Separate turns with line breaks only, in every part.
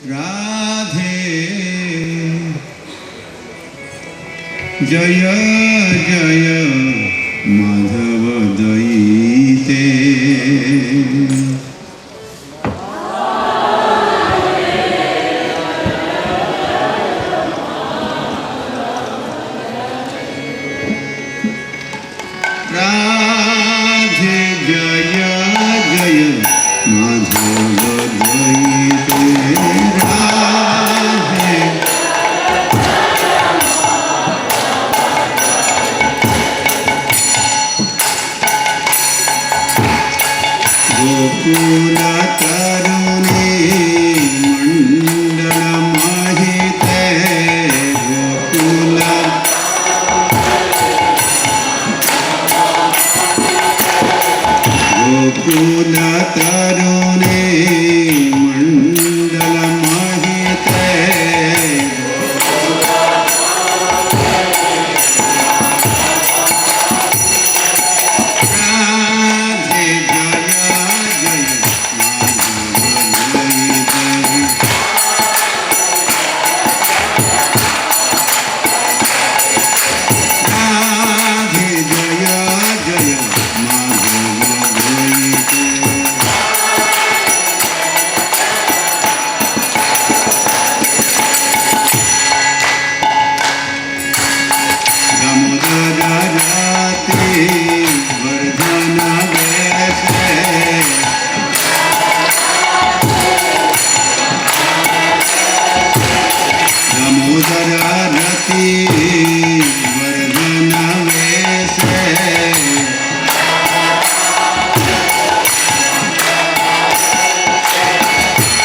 Radhe Jaya Jaya Madhava Daite Radhe Jaya Jaya Madhava Daite Radhe Gokula Tarune Mandala Mahite Gokula Gokula Tarune Mandala Mahite Radhe Jaya Jaya Madhava Radhe Jaya Jaya Damodara Rati Vardhana Vese Damodara Rati Vardhana Vese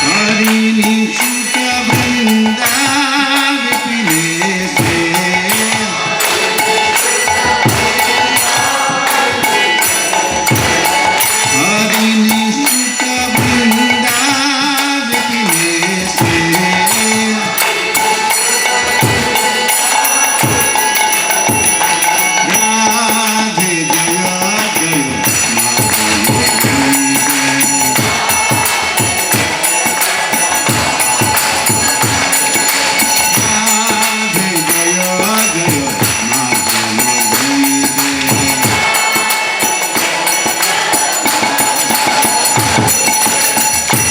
Harini Chuta Vrinda Vipinese Harini Chuta Vrinda Vipinese Radhe Jaya Jaya Madhava Radhe Jaya Jaya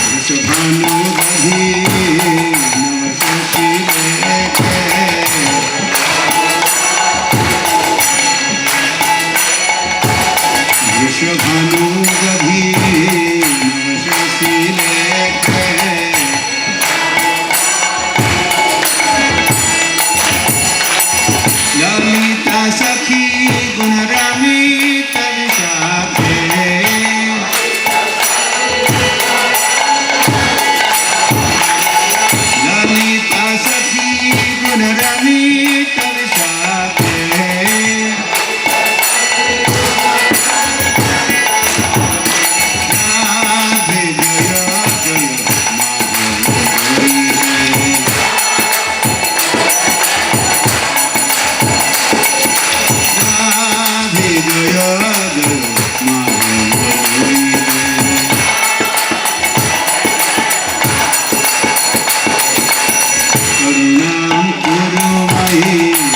Vishvanu Gadhi Navasashi Lekhe Vishvanu Gadhi Navasashi Lekhe Lalita Sakhi Gunaramita Vishakhe Lalita Sakhi Gunaramita Vishakhe Radhe Jaya Jaya Madhava Radhe Jaya Jaya Karunam Kurumai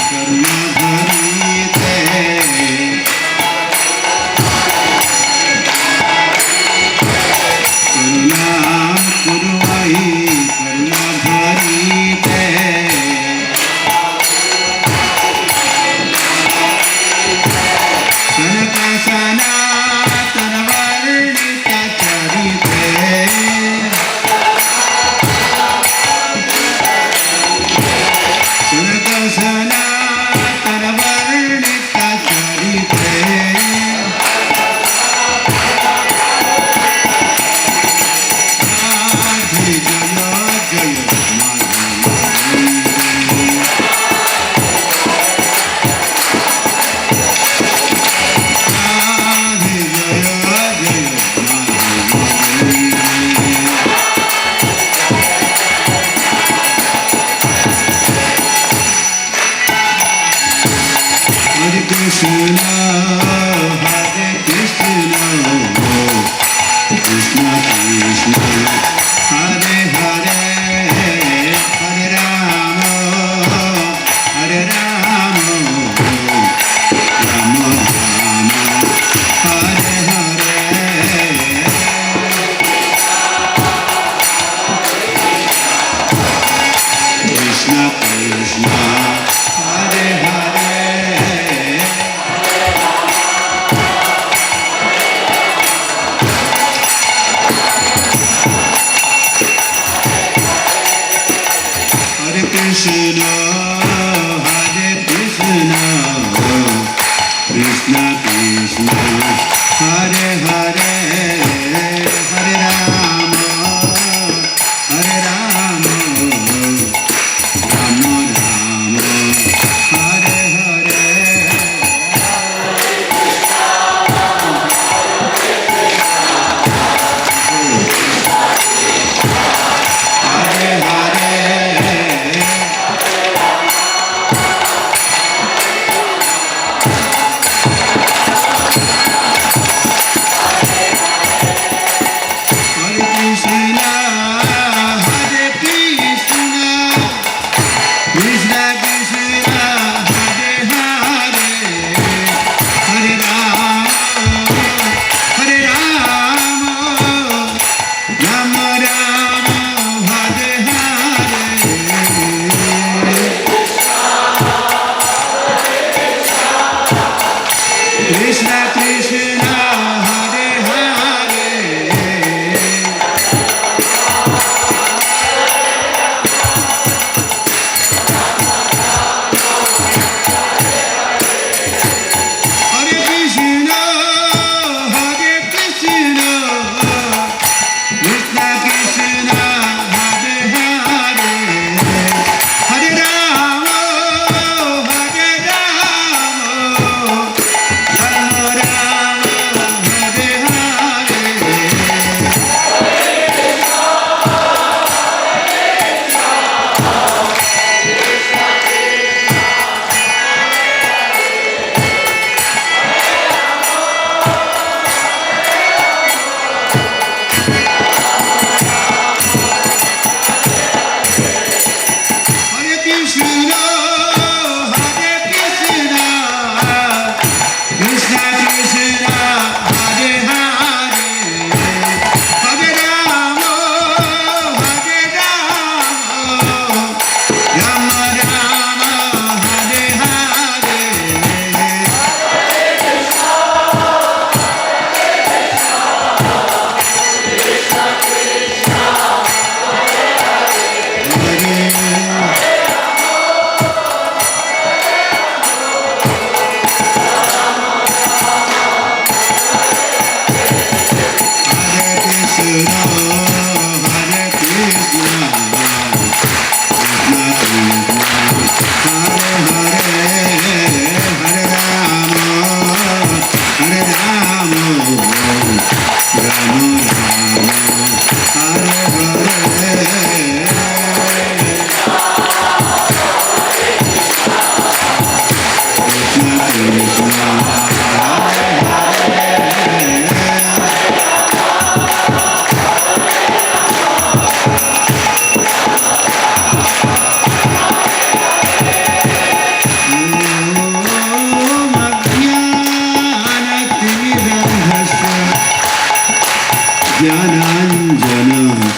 Karunadharite Karunam Kurumai Karunadharite Sanata Sanatana Varnita Charite Sanata Sanatana Varnita Charite Radhe Jaya Jaya Madhava Radhe Jaya Jaya Hare Krishna Hare Krishna Krishna Krishna Hare Hare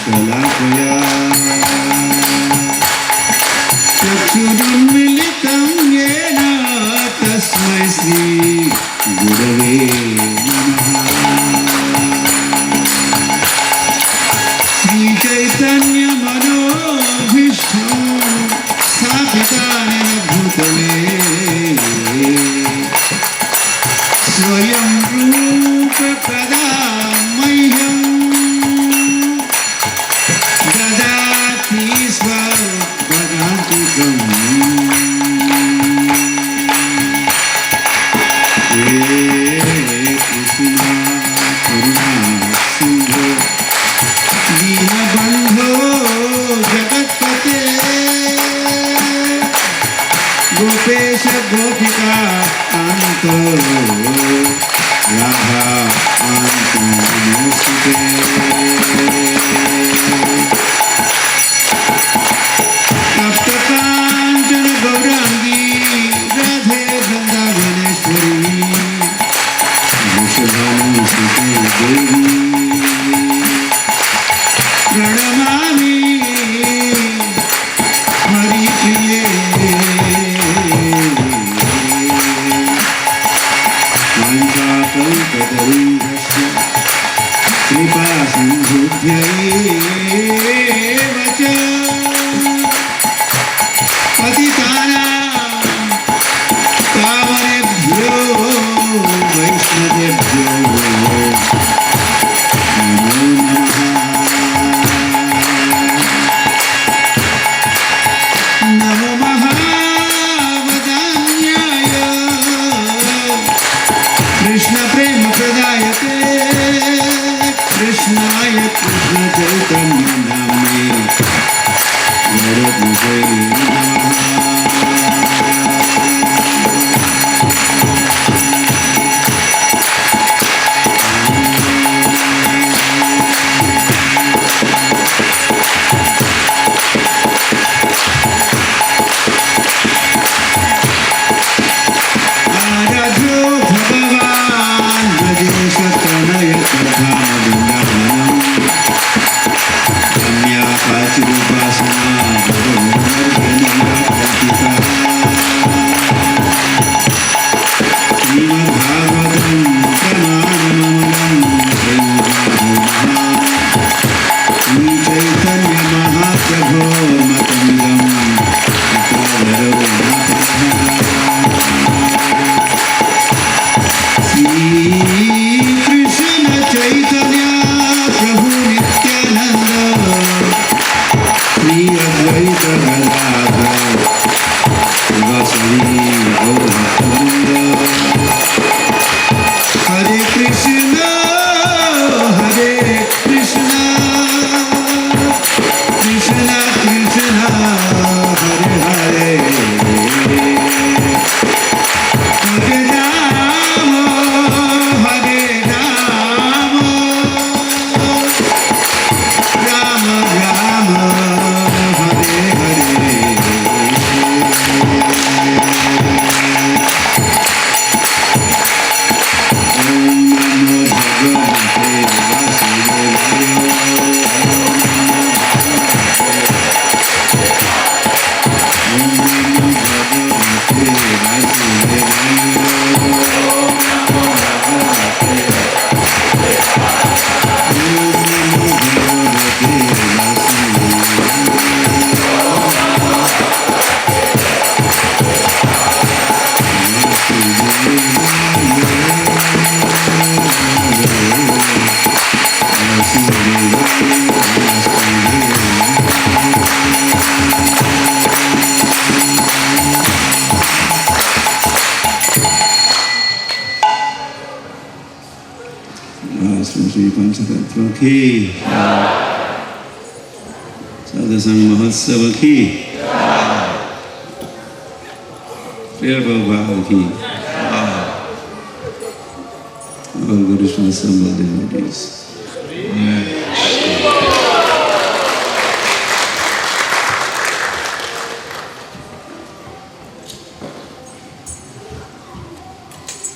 शलाकया चक्षुरुन्मीलितं येन तस्मै श्री गुरवे नमः। श्रीचैतन्यमनोभीष्टं स्थापितं भूतले स्वयं रूप कदा मह्यं ददाति स्वपदान्तिकम्। हे कृष्ण करुणा सिन्धु दीनबन्धो जगत्पते गोपेश गोपिका कान्त राधा कान्त नमोस्तुते। तप्त काञ्चन गौराङ्गी राधे वृन्दावनेश्वरी वृषभानुसुते देवी प्रणमामि हरिप्रिये। वाञ्छाकल्पतरुभ्यश्च कृपासिन्धुभ्यैव च पतितानां पावनेभ्यो वैष्णवेभ्यो नमो नमः। नमो महावदान्याय कृष्ण प्रेम प्रदायते कृष्णाय कृष्ण चैतन्य नाम्ने नरद्विषे नमः। आराध्यो भगवान् ब्रजेशतनय प्रधानवृन्दावनम् रम्या काचिदुपासना भगवन्मर्दनीया श्रीमद्भागवतं प्रमाणममलं श्रीचैतन्यमहाप्रभो मतमिदं श्रीकृष्ण चैतन्य प्रभु नित्यानंद श्री अद्वैत गदाधर शिवासादि गौरभक्तवृंद। हरे कृष्ण कृष्ण कृष्ण हरे हरे हरे राम हरे राम राम राम हरे हरे। ओम नमो भगवते वासुदेवाय। ओम नमो भगवते वासुदेवाय। श्री पंचतत्व की साधुसंग महोत्सव की प्रिय भाव की और गुरु संबंध devotees.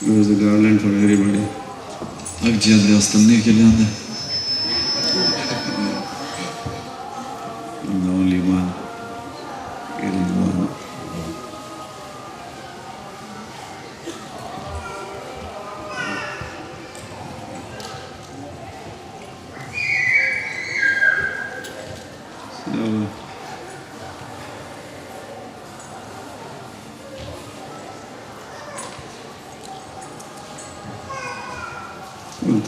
There is a garland for everybody.
Акция для остальных гирлянды.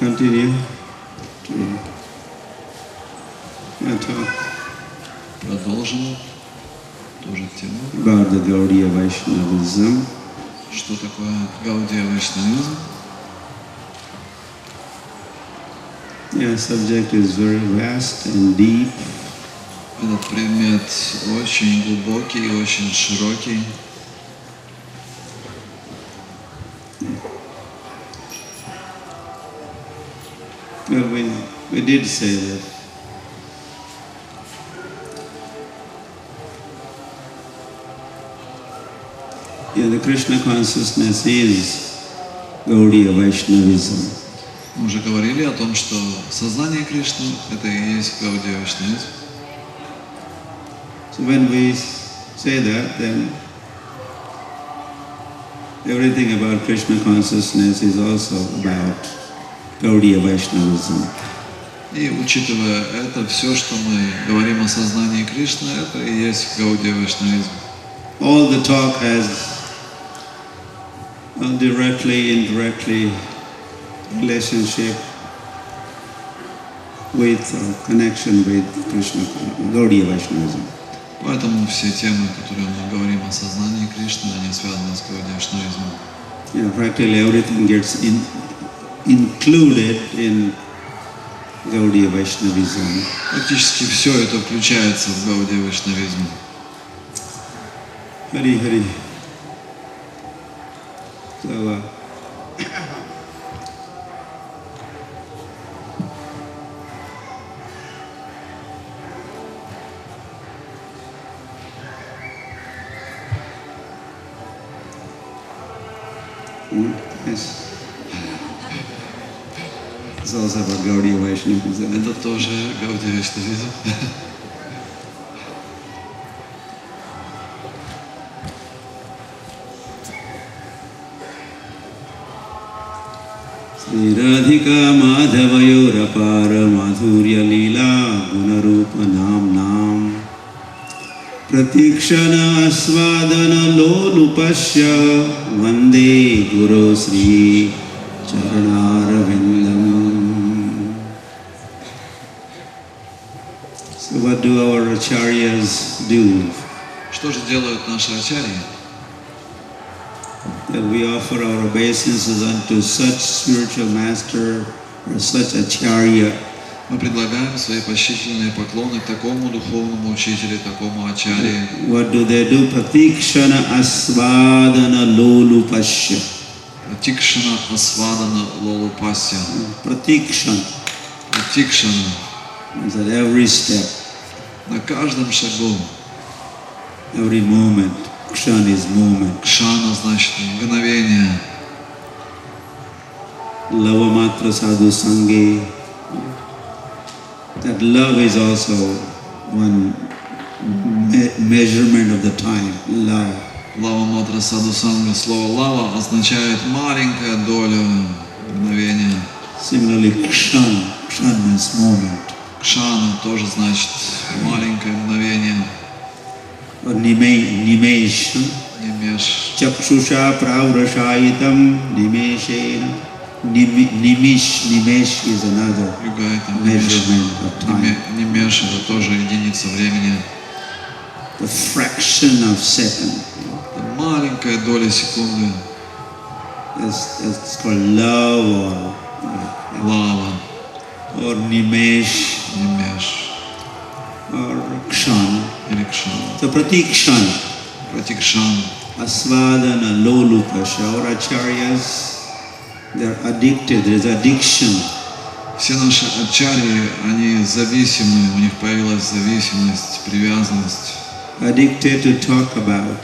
continue to talk
Продолжим ту же тему.
about the Gaudiya Vaishnavism.
Что такое Гаудия Вайшнавизм?
Yeah, subject is very vast and deep.
Этот предмет очень глубокий, очень широкий.
Well, we did say that the Krishna consciousness is Gaudiya Vaishnavism.
Мы уже говорили о том, что сознание Кришны – это и есть Гаудия Вайшнавизм.
So when we say that, then everything about Krishna consciousness is also about Gaudiya Vaishnavism.
И учитывая это, все, что мы говорим о сознании Кришны, это и есть Гаудия Вайшнавизм.
All the talk has directly, indirectly relationship with or connection with Krishna, Gaudiya Vaishnavism.
Поэтому все темы, которые мы говорим о сознании Кришны, они связаны с Гаудия Вайшнавизмом.
Practically everything gets included in Gaudiya Vaishnavism.
Практически все это включается в Гаудия Вайшнавизм.
Hari Hari. So, yes. It's also about Gaudiya Vaishnavism.
Это тоже Гаудия Вайшнавизм.
Sri Radhika Madhavayora Madhurya Leela Gunarupa Nam Nam Pratikshana Asvadana Lolupasya Vande Guru Sri Charanaravindam. So what do our acharyas do?
Что же делают наши ачарьи?
That we offer our obeisances unto such spiritual master or such acharya.
Мы предлагаем свои почтительные поклоны такому духовному учителю, такому ачарье.
What do they do? Pratikshana asvadana lolupasya.
Пратикшана асвадана лолупасya.
Pratikshana.
Пратикшана.
Is at every step,
На каждом шагу.
every moment. Kshan is moment.
Кшана значит мгновение.
Lavamatra sadhu sange. That love is also one measurement of the time. Love.
Лава матра саду санга. Слово лава означает маленькая доля мгновения.
Similarly, kshan. Kshan means moment.
Кшана тоже значит маленькое мгновение.
Or nimesh.
Немеш.
Chakshusha pravrashayitam nimeshena. Nimesh is another
Юга это
measurement of time.
Немеш это тоже единица времени.
The fraction of second.
Это маленькая доля секунды.
It's called love
Лава.
or nimesh
Немеш.
or kshan.
Или кшан.
So pratikshan,
Пратикшан.
asvadana, lolupasha, our acharyas, they're addicted, there's addiction.
Все наши ачарьи, они зависимы, у них появилась зависимость, привязанность.
Addicted to talk about.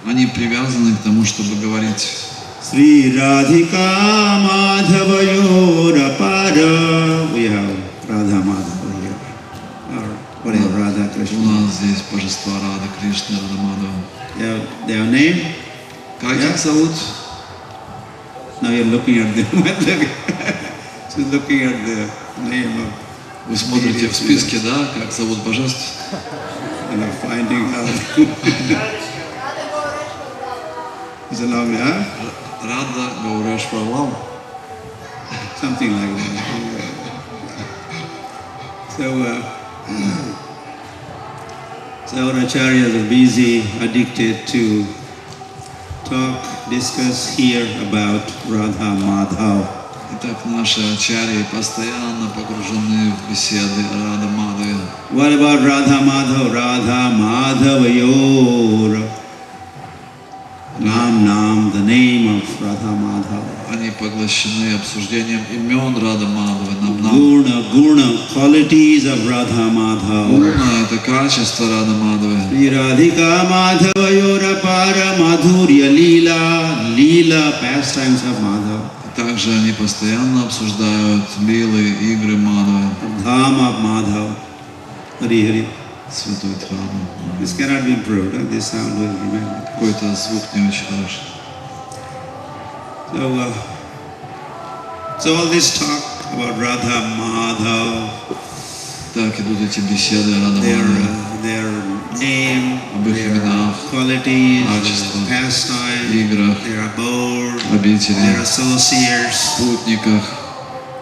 Они привязаны к тому, чтобы говорить.
Sri Radhika Madhavayora Pada. We have Radha Madhava here. Or whatever, Radha
У
Krishna.
нас здесь божества Рада, Кришна, Рада Мадхава.
Their name?
Как их зовут?
Now you're looking at them. She's looking at the name of.
Вы смотрите в списке, да, как зовут божеств?
And are finding out. It's a long, huh?
Рада Гаурешвар Лам.
something like that. So our acharyas are busy, addicted to talk, discuss here about Radha Madhav.
Итак, наши ачарьи постоянно погружены в беседы о Рада Мадхаве.
What about Radha Madhav? Radha Madhavayor. Nam, the name of Radha Madhav.
Они поглощены обсуждением имен Рада Мадхавы.
Guna, qualities of Radha Madhav.
Гуна — это качество Рада Мадхавы.
Radhika Madhavayora para madhurya lila, pastimes of Madhav.
Также они постоянно обсуждают лилы, игры Мадхавы.
Dham of Madhav. Hari Hari.
Святой Дхарма.
This cannot be improved. This sound will remain.
Какой-то звук не очень хороший.
So all this talk about Radha Madhav,
Так идут эти беседы о Рада Мадхаве.
their name,
Об их
their
именах,
qualities,
качествах,
pastime,
играх,
their abode,
обители,
their associates,
спутниках,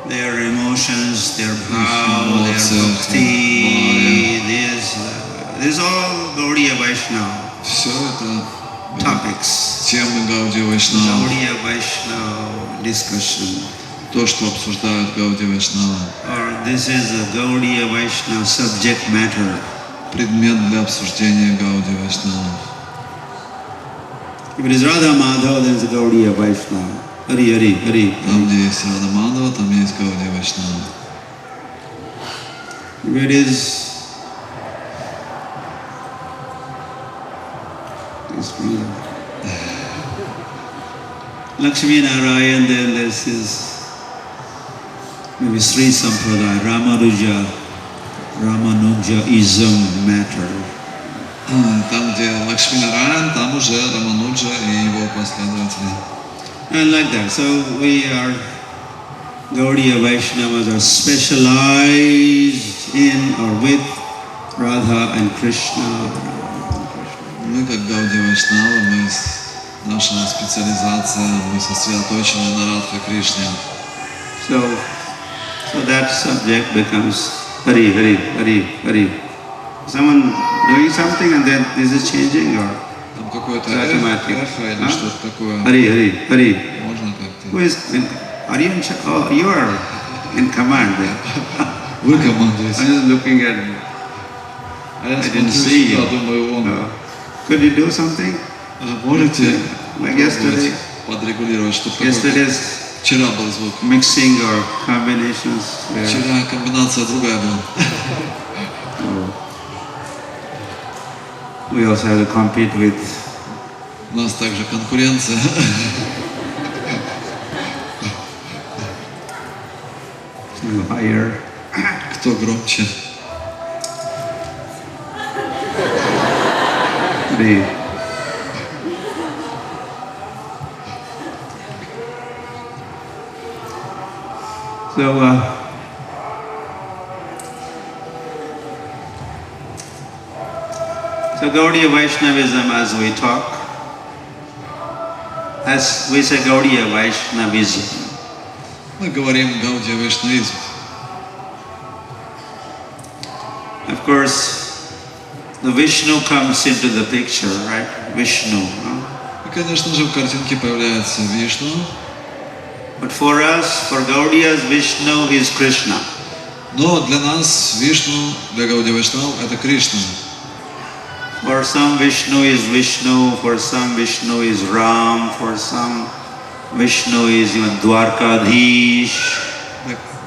their emotions, their bhav, their
эмоциях,
bhakti. This is all Gaudiya Vaishnava
все это
topics.
темы Гаудия Вайшнава.
Gaudiya Vaishnava discussion.
То, что обсуждают Гаудия Вайшнава.
Or this is a Gaudiya Vaishnava subject matter.
Предмет для обсуждения Гаудия Вайшнава.
If it is Radha Madhav, then it's a Gaudiya Vaishnava. Hari Hari Hari.
Там, где есть Рада Мадхава, там есть Гаудия Вайшнава.
If it is Lakshmi Narayan, then this is maybe Sri Sampradaya, Ramanujaism matter.
Там, где Лакшми Нараян, там уже Рамануджа и его последователи.
And like that. So we are Gaudiya Vaishnavas are specialized in or with Radha and Krishna.
Мы, как Гаудия Вайшнава, наша специализация, мы сосредоточены на Радха Кришне.
So that subject becomes Hari, Hari, Hari, Hari. Someone doing something and then this is changing or
Там какое-то
automatic.
эхо или что-то такое.
Hari, Hari, Hari.
Можно как-то?
Who is are you in charge? Oh, you are in command there.
Вы командуете.
I'm just looking at
А я
I
смотрю
didn't see
сюда,
you.
думаю, он.
Could you do something?
Можете
Like yesterday,
подрегулировать, чтобы какой-то...
yesterday's
Вчера был звук.
mixing or combinations.
Вчера комбинация другая была.
We also have to compete with
У нас также конкуренция.
higher.
Кто громче?
So Gaudiya Vaishnavism, as we talk, as we say Gaudiya Vaishnavism,
Мы говорим Гаудия Вайшнавизм.
of course, the Vishnu comes into the picture, right? Vishnu. No?
И, конечно же, в картинке появляется Вишну.
But for us, for Gaudiyas, Vishnu is Krishna.
Но для нас Вишну, для Гаудия Вайшнав, это Кришна.
For some Vishnu is Vishnu, for some Vishnu is Ram, for some Vishnu is even Dwarkadhish.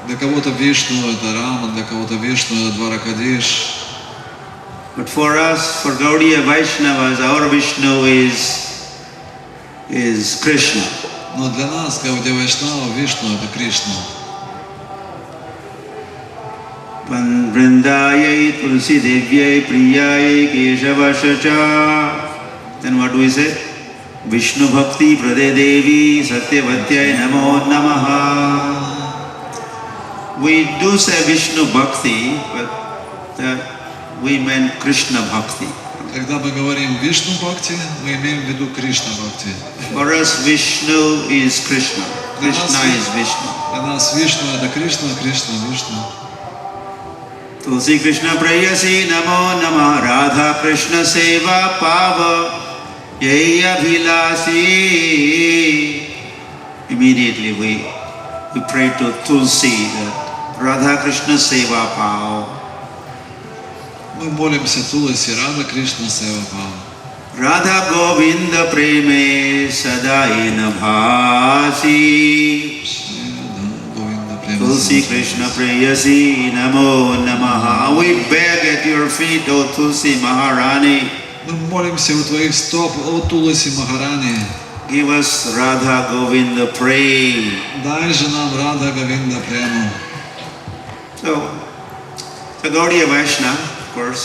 Для кого-то Вишну это Рама, для кого-то Вишну это Дваракадиш.
But for us, for Gaudiya Vaishnavas, our Vishnu is Krishna.
Но для нас, Гаудия Вайшнава, Вишну это Кришна.
Vrindayai Tulsi Devyai Priyai Keshavashacha. Then what do we say? Vishnu Bhakti Prade Devi Satyavatyai Namo Namaha. We do say Vishnu Bhakti, but we mean Krishna Bhakti.
Когда мы говорим Вишну Бхакти, мы имеем в виду Кришна Бхакти.
For us, Vishnu is Krishna. Krishna is Vishnu.
Для нас Вишну это Кришна, Кришна, Вишну.
Tulsi Krishna Prayasi Namo Namah Radha Krishna Seva Pava Yaya Bhilasi. Immediately we pray to Tulsi, that Radha Krishna Seva Pava.
Мы молимся Туласи, Рада Кришна Сева Пава.
Radha Govinda Preme Sadaina Bhasi. Tulsi Krishna Prayasi Namo Namaha. We beg at your feet, O Tulsi Maharani.
Мы молимся у твоих стоп, о Туласи Махарани.
Give us Radha Govinda Prem.
Дай же нам Рада Говинда Прему.
So, the Gaudiya Vaishnava, of course,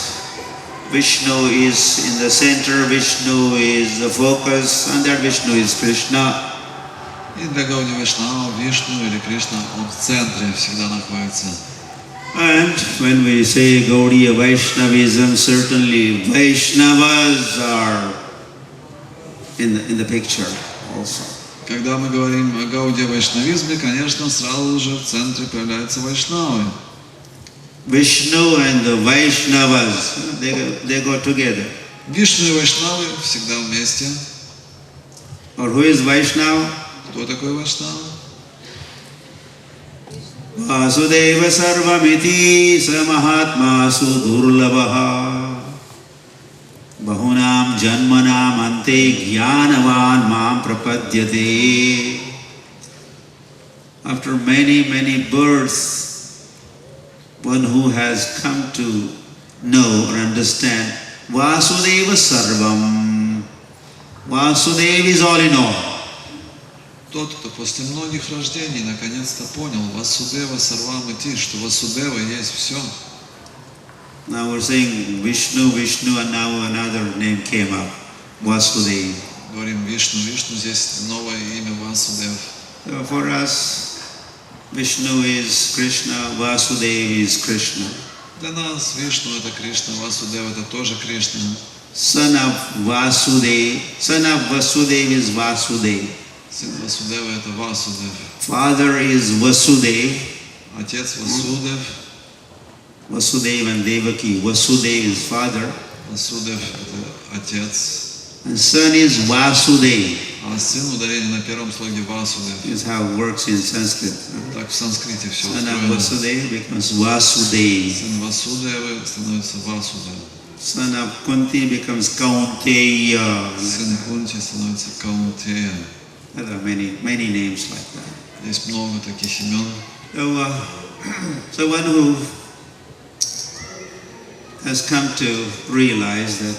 Vishnu is in the center, Vishnu is the focus, and that Vishnu is Krishna.
И для Гауди Вайшнава, Вишну или Кришна, он в центре всегда находится.
And when we say Gaudiya Vaishnavism, certainly Vaishnavas are in the picture also.
Когда мы говорим о Гауди Вайшнавизме, конечно, сразу же в центре появляются Вайшнавы.
Vishnu and the Vaishnavas, they go together.
Вишну и Вайшнавы всегда вместе.
Or who is Vaishnava?
Кто такой Вайшнава?
Vasudeva sarvamiti samahatma sudurlabha bahunam janmanam ante jnanavan mam prapadyate. After many births, one who has come to know or understand Vasudeva Sarvam. Vasudeva is all in all.
Тот, кто после многих рождений наконец-то понял Васудева Сарвамати, что Васудева есть все.
Now we're saying Vishnu, Vishnu, and now another name came up, Vasudeva.
Говорим Вишну, Вишну, здесь новое имя Васудев.
So for us, Vishnu is Krishna, Vasudeva is Krishna.
Для нас Вишну это Кришна, Васудев это тоже Кришна.
Son of Vasudeva is Vasudeva.
Сын Васудева это Васудев.
Father is Vasudeva.
Отец Васудев.
Vasudeva and Devaki. Vasudeva is father.
Васудев это отец.
And son is Vasudeva.
А сын ударение на первом слоге Васудев.
Is how it works in Sanskrit.
Так в санскрите все
Son of
устроено.
Vasudeva becomes Vasudeva.
Сын Васудева становится Васудев.
Son of Kunti becomes Kaunteya.
Сын Кунти становится Каунтея.
There are many names like that.
Есть много таких имен.
So one who has come to realize that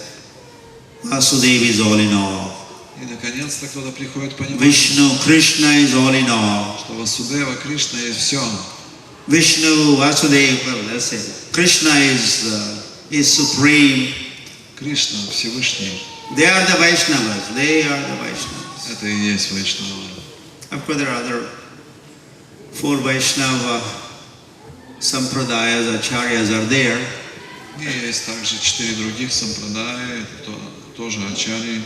Vasudeva is all in all.
И наконец-то кто-то приходит понимать,
Vishnu, Krishna is all in all.
что Васудева, Кришна есть все.
Vishnu, Vasudeva, well, let's say Krishna is supreme.
Кришна Всевышний.
They are the Vaishnavas. They are the Vaishnavas.
Это и есть Вайшнава.
Of course, there are other 4 Vaishnava sampradayas, acharyas are there.
И есть также 4 других сампрадаи, это тоже ачарьи.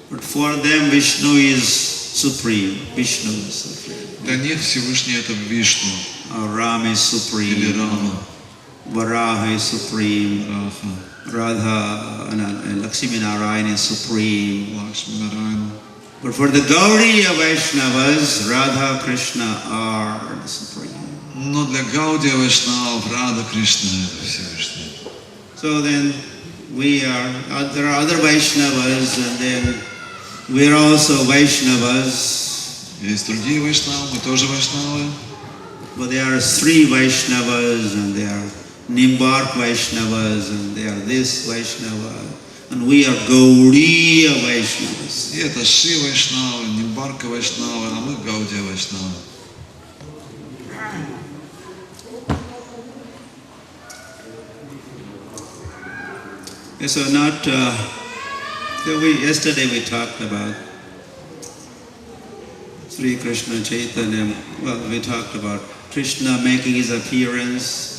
But for them, Vishnu is supreme. Vishnu is supreme.
Для них Всевышний это Вишну.
Ram is supreme.
Или Рама.
Varaha is supreme.
Раха.
Radha and Lakshmi Narayan is supreme.
Лакшми Нарайна.
But for the Gaudiya Vaishnavas, Radha Krishna are the supreme.
Но для Гаудия Вайшнавов Рада Кришна это Всевышний.
So then there are other Vaishnavas, and then we are also Vaishnavas.
Есть другие Вайшнавы, мы тоже Вайшнавы.
But there are 3 Vaishnavas, and they are Nimbark Vaishnavas, and they are this Vaishnava. And we are Gaudiya Vaishnavas.
И это Ши Вайшнавы, Нимбарка Вайшнавы, а мы Гаудия Вайшнавы.
So yesterday we talked about Sri Krishna Chaitanya. Well, we talked about Krishna making his appearance.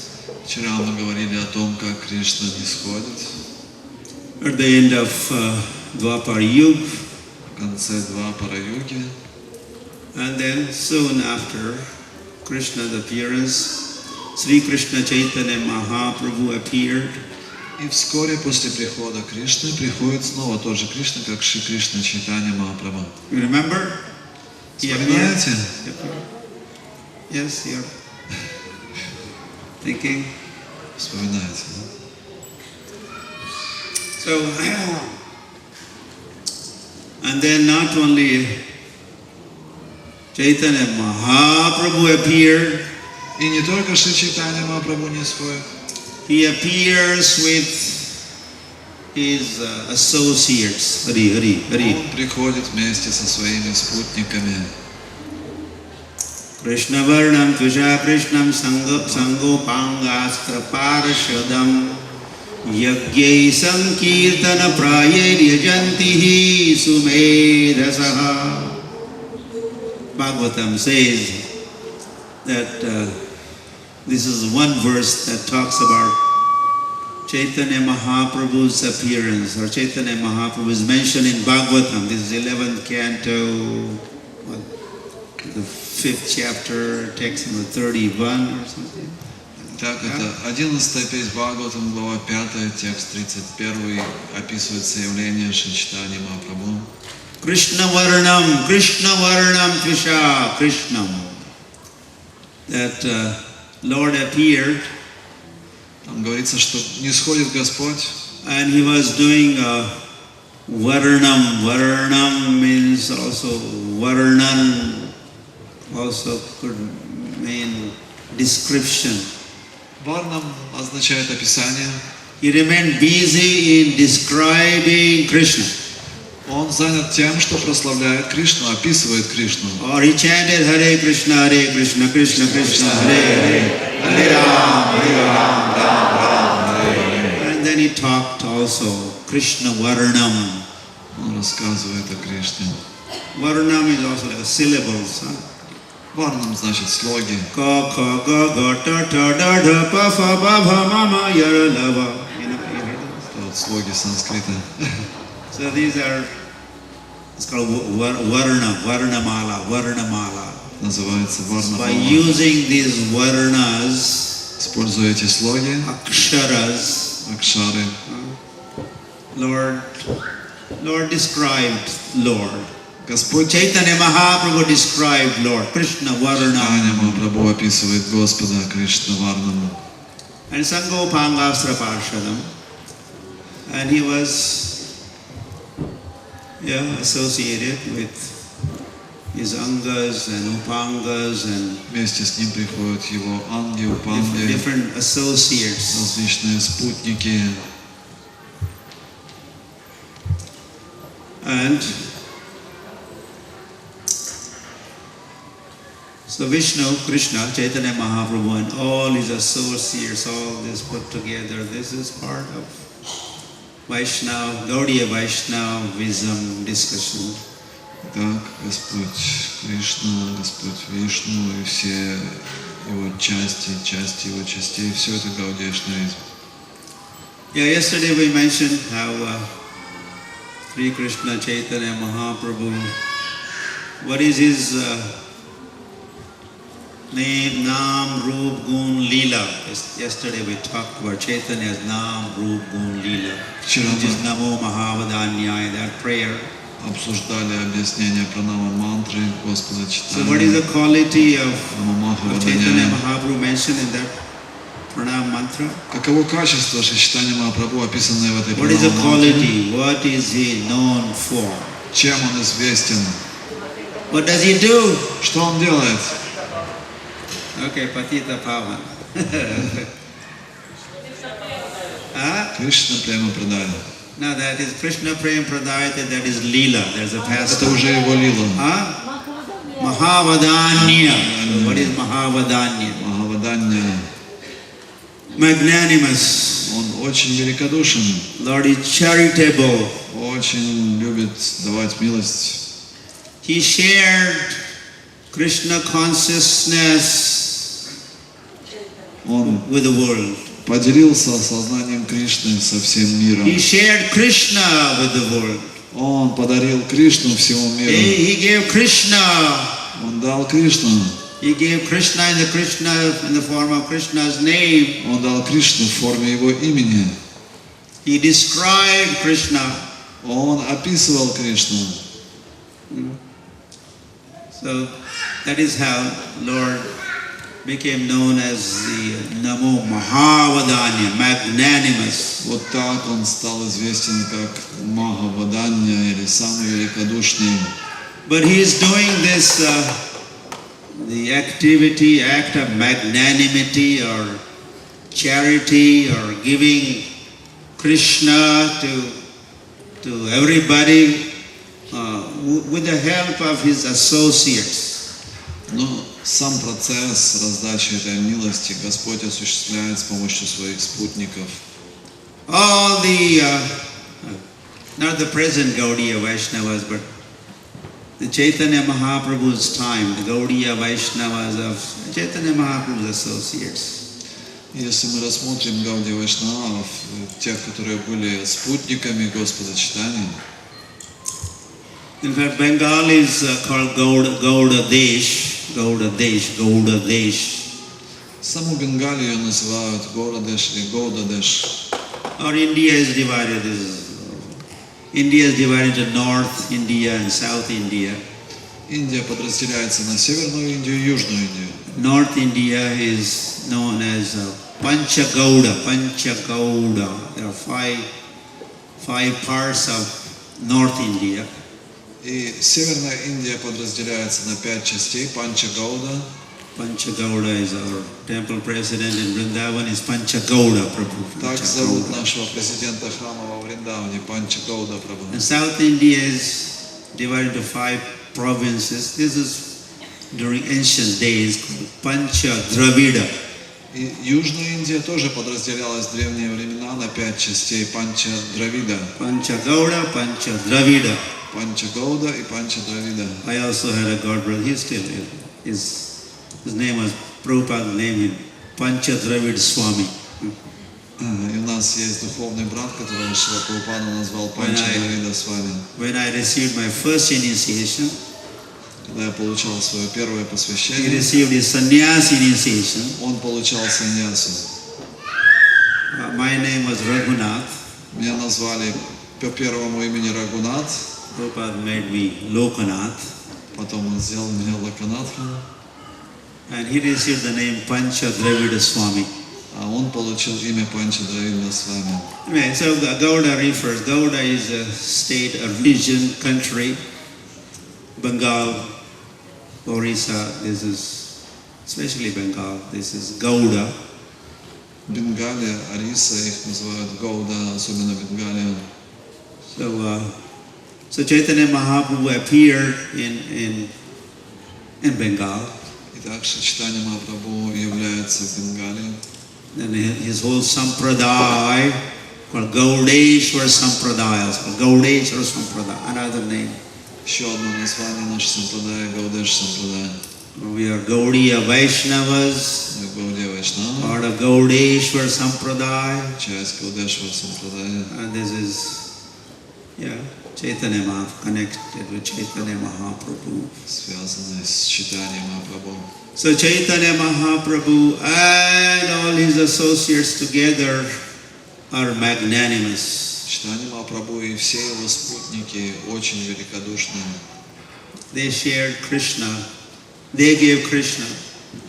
Вчера мы говорили о том, как Кришна нисходит.
At the end of Dwapara Yuga,
В конце Двапара-юги.
And then soon after Krishna's appearance, Sri Krishna Chaitanya Mahaprabhu appeared.
И вскоре после прихода Кришны приходит снова тот же Кришна, как Шри Кришна Чайтанья Махапрабху.
You remember?
Вспоминаете?
Yes, you're thinking.
Вспоминаете, да?
So, and then not only Chaitanya Mahaprabhu appeared,
И не только Шри Чайтанья Махапрабху не сходит,
he appears with his associates. Hari.
он приходит вместе со своими спутниками.
Krishna Varnam Tvisha Krishnam Sango Pangastra Parashadam Yagyai Sankirtana Prayed Yajantihi Sumedhasaha. Bhagavatam says that this is one verse that talks about Chaitanya Mahaprabhu's appearance, or Chaitanya Mahaprabhu is mentioned in Bhagavatam. This is 11th canto, the 5th chapter, text number 31 or something.
Так, это 11-я песнь Бхагаватам, глава 5, текст 31, описывается явление Шри Чайтаньи Махапрабху.
Krishna Varnam Tvisha Krishnam. That Lord appeared.
Там говорится, что не сходит Господь.
And he was doing Varnam. Varnam means also Varnan, also could mean description.
Варнам означает описание.
He remained busy in describing Krishna.
Он занят тем, что прославляет Кришну, описывает Кришну.
Or he chanted Hare Krishna, Krishna Krishna, Hare Hare, Hare Ram, Ram Ram. And then he talked also Krishna Varnam.
Он рассказывает о Кришне.
Varnam is also like syllables.
Варнам значит слоги.
Ka kha ga ga ta ta da da pa fa ba bha ma ma yara lava. You heard this?
Это вот слоги санскрита.
So these are, it's called Varnamala.
Называется
By
Варнамала.
using these Varnas,
Используя эти слоги,
Aksharas,
акшары,
Lord described Lord.
Господь
Chaitanya Mahaprabhu described Lord, Krishna
Чайтанья
Varnam.
Махапрабху описывает Господа Кришна Варнам.
And Sango Pangastra Parshadam. And he was associated with his Angas and Upangas and
Вместе с ним приходят его анги, упанги,
different associates.
различные спутники.
And so Vishnu, Krishna, Chaitanya Mahaprabhu and all his associates, all this put together, this is part of Vaishnava, Gaudiya Vaishnavism discussion.
Так, Господь Кришна, Господь Вишну и все его части его частей, все это гаудия-вайшнавизм.
Yeah, yesterday we mentioned how Sri Krishna Chaitanya Mahaprabhu, what is his name, Naam, Roop, Gun, Leela. Yesterday we talked about Chaitanya's Naam, Roop, Gun, Leela, which is Namo Mahavadanyaya, that prayer.
Обсуждали объяснение пранама мантры Господа
So what is
Чайтаньи.
the quality of
Namo
Chaitanya
Mahavadanyaya.
Mahaprabhu mentioned in that pranam mantra?
Каково качество Шри Чайтаньи Махапрабху, описанное в этой
What is the
пранама мантре?
quality? What is he known for?
Чем он известен?
What does he do?
Что он делает?
Okay, Patita Pavan.
Кришна Према Прадай.
Now that is Krishna Prem Pradayate, that is Leela, there's a
Это
pastime.
уже его лила.
Mahavadanya. What is Mahavadanya?
Махаваданья.
Magnanimous.
Он очень великодушен,
Lord is charitable.
очень любит давать милость.
He shared Krishna consciousness
Он
with the world.
поделился сознанием Кришны со всем миром.
He shared Krishna with the world.
Он подарил Кришну всему миру.
He gave Krishna
Он дал Кришну.
He gave Krishna in the form of Krishna's name.
Он дал Кришну в форме его имени.
He described Krishna.
Он описывал Кришну.
So that is how Lord became known as the Namo Mahavadanya, magnanimous.
Вот так он стал известен как Махаваданья или самый великодушный.
But he is doing this, the act of magnanimity or charity or giving Krishna to everybody with the help of his associates.
Но сам процесс раздачи этой милости Господь осуществляет с помощью своих спутников.
All the, not the present Gaudiya Vaishnavas, but the Chaitanya Mahaprabhu's time, the Gaudiya Vaishnavas of Chaitanya Mahaprabhu's associates.
Если мы рассмотрим Гаудия Вайшнавов, тех, которые были спутниками Господа Чайтаньи,
in fact, Bengal is called Gauda Desh.
саму Бенгалию называют Гаурадеш или Гаудадеш.
Or India is divided into North India and South India.
Индия подразделяется на Северную Индию и Южную Индию.
North India is known as Panchagauda. There are five parts of North India.
И Северная Индия подразделяется на 5 частей. Панчагауда.
Panchagauda is our temple president in Vrindavan is Panchagauda Prabhu.
Так зовут нашего президента храма во Вриндаване, Панчагауда Прабhu.
And South India is divided into 5 provinces. This is during ancient days called Panchadravida.
И Южная Индия тоже подразделялась в древние времена на 5 частей. Панчадравида.
Panchagauda, Panchadravida.
Панчагауда и Панчадравида.
I also had a god brother. He still is. His name was Prabhupada named him Panchadravid Swami.
И у нас есть духовный брат, которого Шрила Прабхупада назвал Панчадравида Свами.
When I received my first initiation,
Когда я получал свое первое
he
посвящение,
received his sannyas initiation.
он получал саньясу.
My name was Raghunath.
Меня назвали по первому имени Рагунат,
Prabhupada made me Lokanath.
потом он сделал меня Локанатха,
And he received the name Panchadravida Swami.
а он получил имя Панчадравида Свами.
Anyway, so Gauda refers. Gauda is a state, a region, country. Bengal, Orissa, this is, especially Bengal, this is Gauda.
Бенгалия, Ориса, их называют Гауда, особенно Бенгалия.
So Chaitanya Mahaprabhu appeared in Bengal.
Итак, Чайтанья Махапрабху является в Бенгалии.
And his whole sampradaya, called Gaudeshwar Sampradaya, another name.
Еще одно название нашей сампрадая, Гаудеш сампрадая.
We are Gaudiya Vaishnavas,
Гаудия Вайшнава,
part of Gaudeshwar Sampradaya.
часть Гаудешвара сампрадая.
And this is, Chaitanya Mahaprabhu, connected with Chaitanya Mahaprabhu.
Связанная с Чайтаньей Махапрабху.
So Chaitanya Mahaprabhu and all his associates together are magnanimous.
Чайтанья Махапрабху и все его спутники очень великодушны.
They shared Krishna. They gave Krishna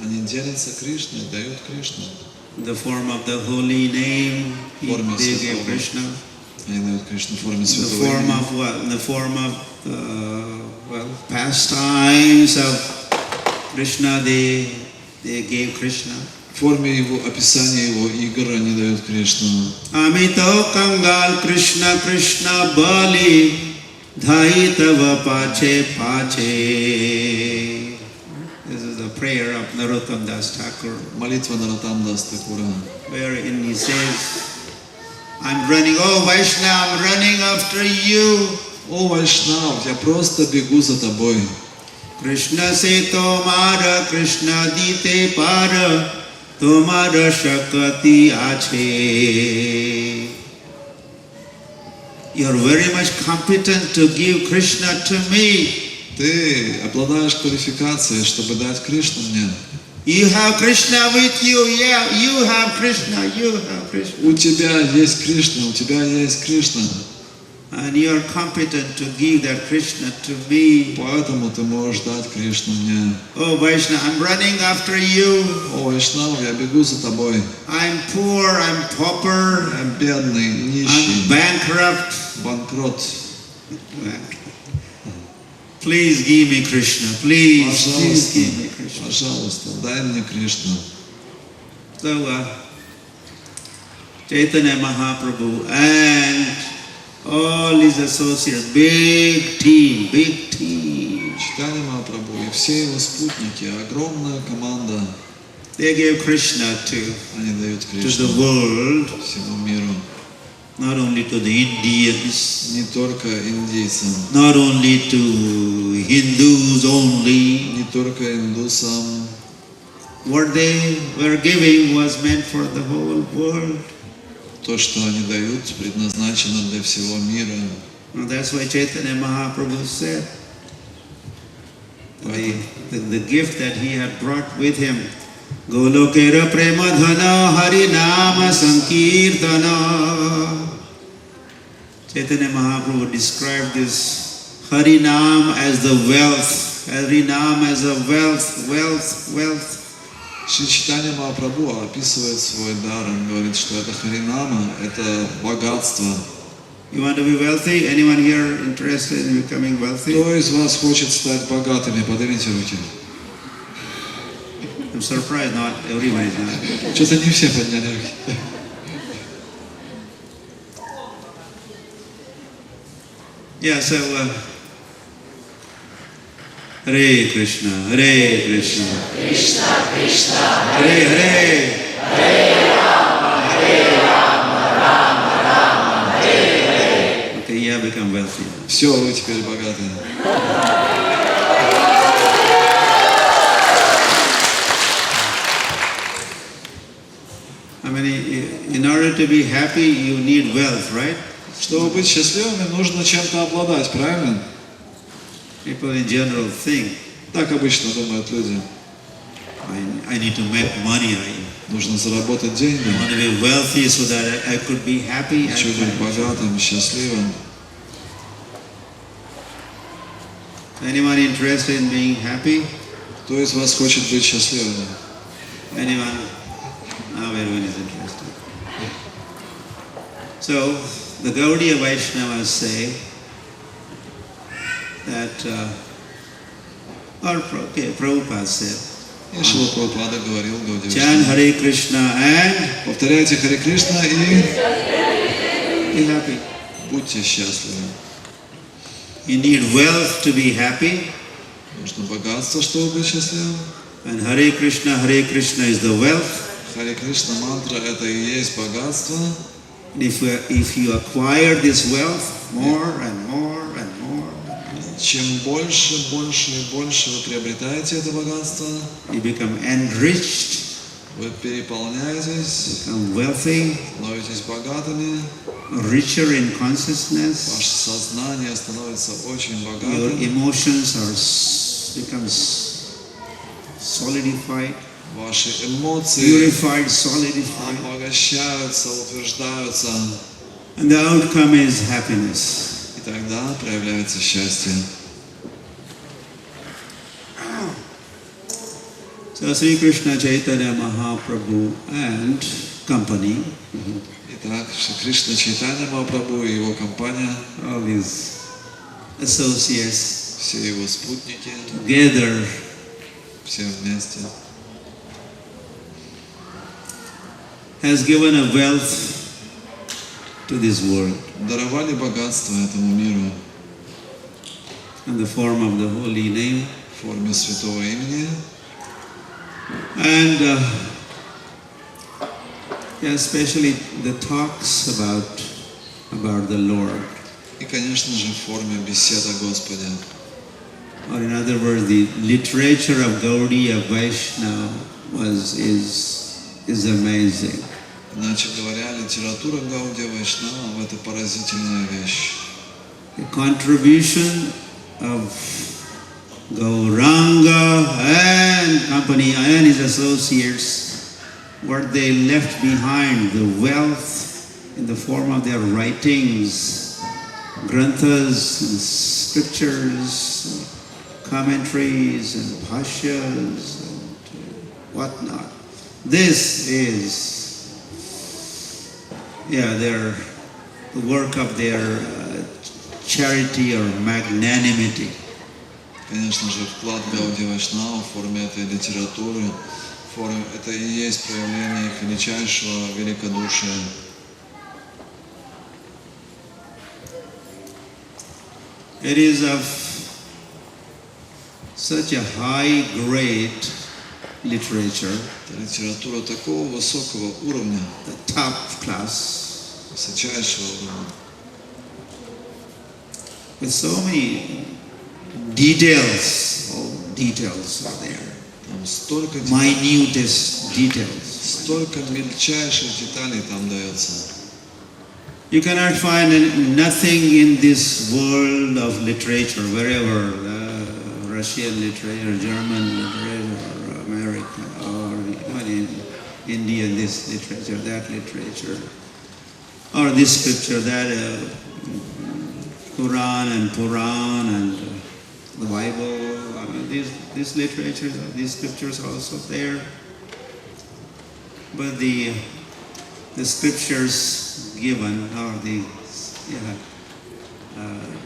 Они делятся Кришной, дают Кришну.
in the form of the holy name.
Форме
They gave
святого.
Krishna.
Они дают Кришну в форме
In the
святого
form
имени.
of what? In the form of pastimes of Krishna. They gave Krishna.
В форме его описания его игр они дают Кришну.
Amito Kangal Krishna Krishna Bali Dhaitava Pache Pache. This is the prayer of Narottam Das Thakur,
Молитва Наротам Дас Такура.
wherein he says, I'm running, oh Vaishnava, I'm running after you.
О, Вайшнав, я просто бегу за тобой.
Krishna se tomara, Krishna dite para, tomara shakati ache. You are very much competent to give Krishna to me.
Ты обладаешь квалификацией, чтобы дать Кришну мне.
You have Krishna with you, yeah, you have Krishna, you have Krishna.
У тебя есть Кришна, у тебя есть Кришна.
And you are competent to give that Krishna to me.
Поэтому ты можешь дать Кришну мне.
Oh Vaishnava, I'm running after you.
О, Вайшнав, я бегу за тобой.
I'm poor, I'm pauper,
Я бедный,
I'm
нищий,
bankrupt.
банкрот.
Please give me Krishna, please give me Krishna.
Пожалуйста, дай мне Кришну.
So, Chaitanya Mahaprabhu and all his associates, big team.
Чайтанья Махапрабху и все его спутники, огромная команда,
They gave Krishna
они дают
to
Кришну
the world,
всему миру.
not only to the Indians,
Не только индейцам,
not only to Hindus only.
не только индусам.
What they were giving was meant for the whole world.
То, что они дают, предназначено для всего мира.
And that's why Chaitanya Mahaprabhu said, the gift that he had brought with him, Golokera Prema Dhana Hari Nama Sankirtana. Chaitanya Mahaprabhu described this Harinam as the wealth, Harinam as a wealth.
Шри Чайтанья Махапрабху описывает свой дар, он говорит, что это харинама, это богатство.
You want to be wealthy? Anyone here interested in becoming wealthy?
Кто из вас хочет стать богатыми? Поднимите руки.
I'm surprised not everyone is not.
Что-то не все подняли руки.
Yeah, so Hare Krishna, Hare Krishna,
Krishna Krishna,
Hare Hare,
Hare Rama, Rama Rama, Hare Hare.
Okay, you have become wealthy.
Все, вы теперь богатые.
I mean, in order to be happy, you need wealth, right?
Чтобы быть счастливыми, нужно чем-то обладать, правильно?
People in general think,
Так обычно думают люди.
I need to make money.
Нужно заработать
I
деньги.
want to be wealthy so that I could be happy.
Хочу быть богатым, счастливым.
Anyone interested in being happy?
Кто из вас хочет быть счастливым?
Anyone? Now everyone is interested. So, the Gaudiya Vaishnavas say that, Prabhupada said,
И Шрила Прабхупада говорил Гаудия
chant
Вайшнава.
Hare Krishna and
Повторяйте Харе Кришна и
be happy.
будьте счастливы.
You need wealth to be happy,
Нужно богатство, чтобы быть счастливым.
and Hare Krishna is the wealth.
Харе Кришна мантра это и есть богатство.
And if you acquire this wealth more and more and more,
Чем больше и больше вы приобретаете это богатство,
you become enriched,
вы переполняетесь,
become wealthy,
становитесь богатыми,
richer in consciousness.
ваше сознание становится очень
Your
богатым,
emotions becomes solidified,
ваши эмоции
purified, solidified,
обогащаются, утверждаются,
and the outcome is happiness.
и тогда проявляется счастье.
So Sri Krishna Chaitanya Mahaprabhu and company,
Итак, Шри Кришна Чайтанья Махапрабху и его компания,
all his associates,
все его спутники,
together
все вместе,
has given a wealth to this world
даровали богатство этому миру
in the form of the holy name.
в форме святого имени.
And especially the talks about the Lord,
И, конечно же, в форме бесед о Господе.
or in other words, the literature of Gaudiya Vaishnava is amazing.
Иначе говоря, литература Гаудия Вайшнава – это поразительная вещь.
The contribution of Gauranga and company and his associates, what they left behind, the wealth in the form of their writings, granthas and scriptures, commentaries and bhashyas and whatnot. This is, the work of their charity or magnanimity.
Конечно же, вклад Гауди Вайшнава в форме этой литературы, это и есть проявление их величайшего великодушия.
It is of such a high grade literature,
Это литература такого высокого уровня,
the top class,
высочайшего уровня,
with so many details. All details are there.
там столько
Minutest details.
столько мельчайших деталей там дается.
You cannot find nothing in this world of literature, wherever, Russian literature, German literature, or American, or in India, this literature, that literature, or this scripture, that Quran and Puran and the Bible. These literatures, these scriptures are also there. But the scriptures given, or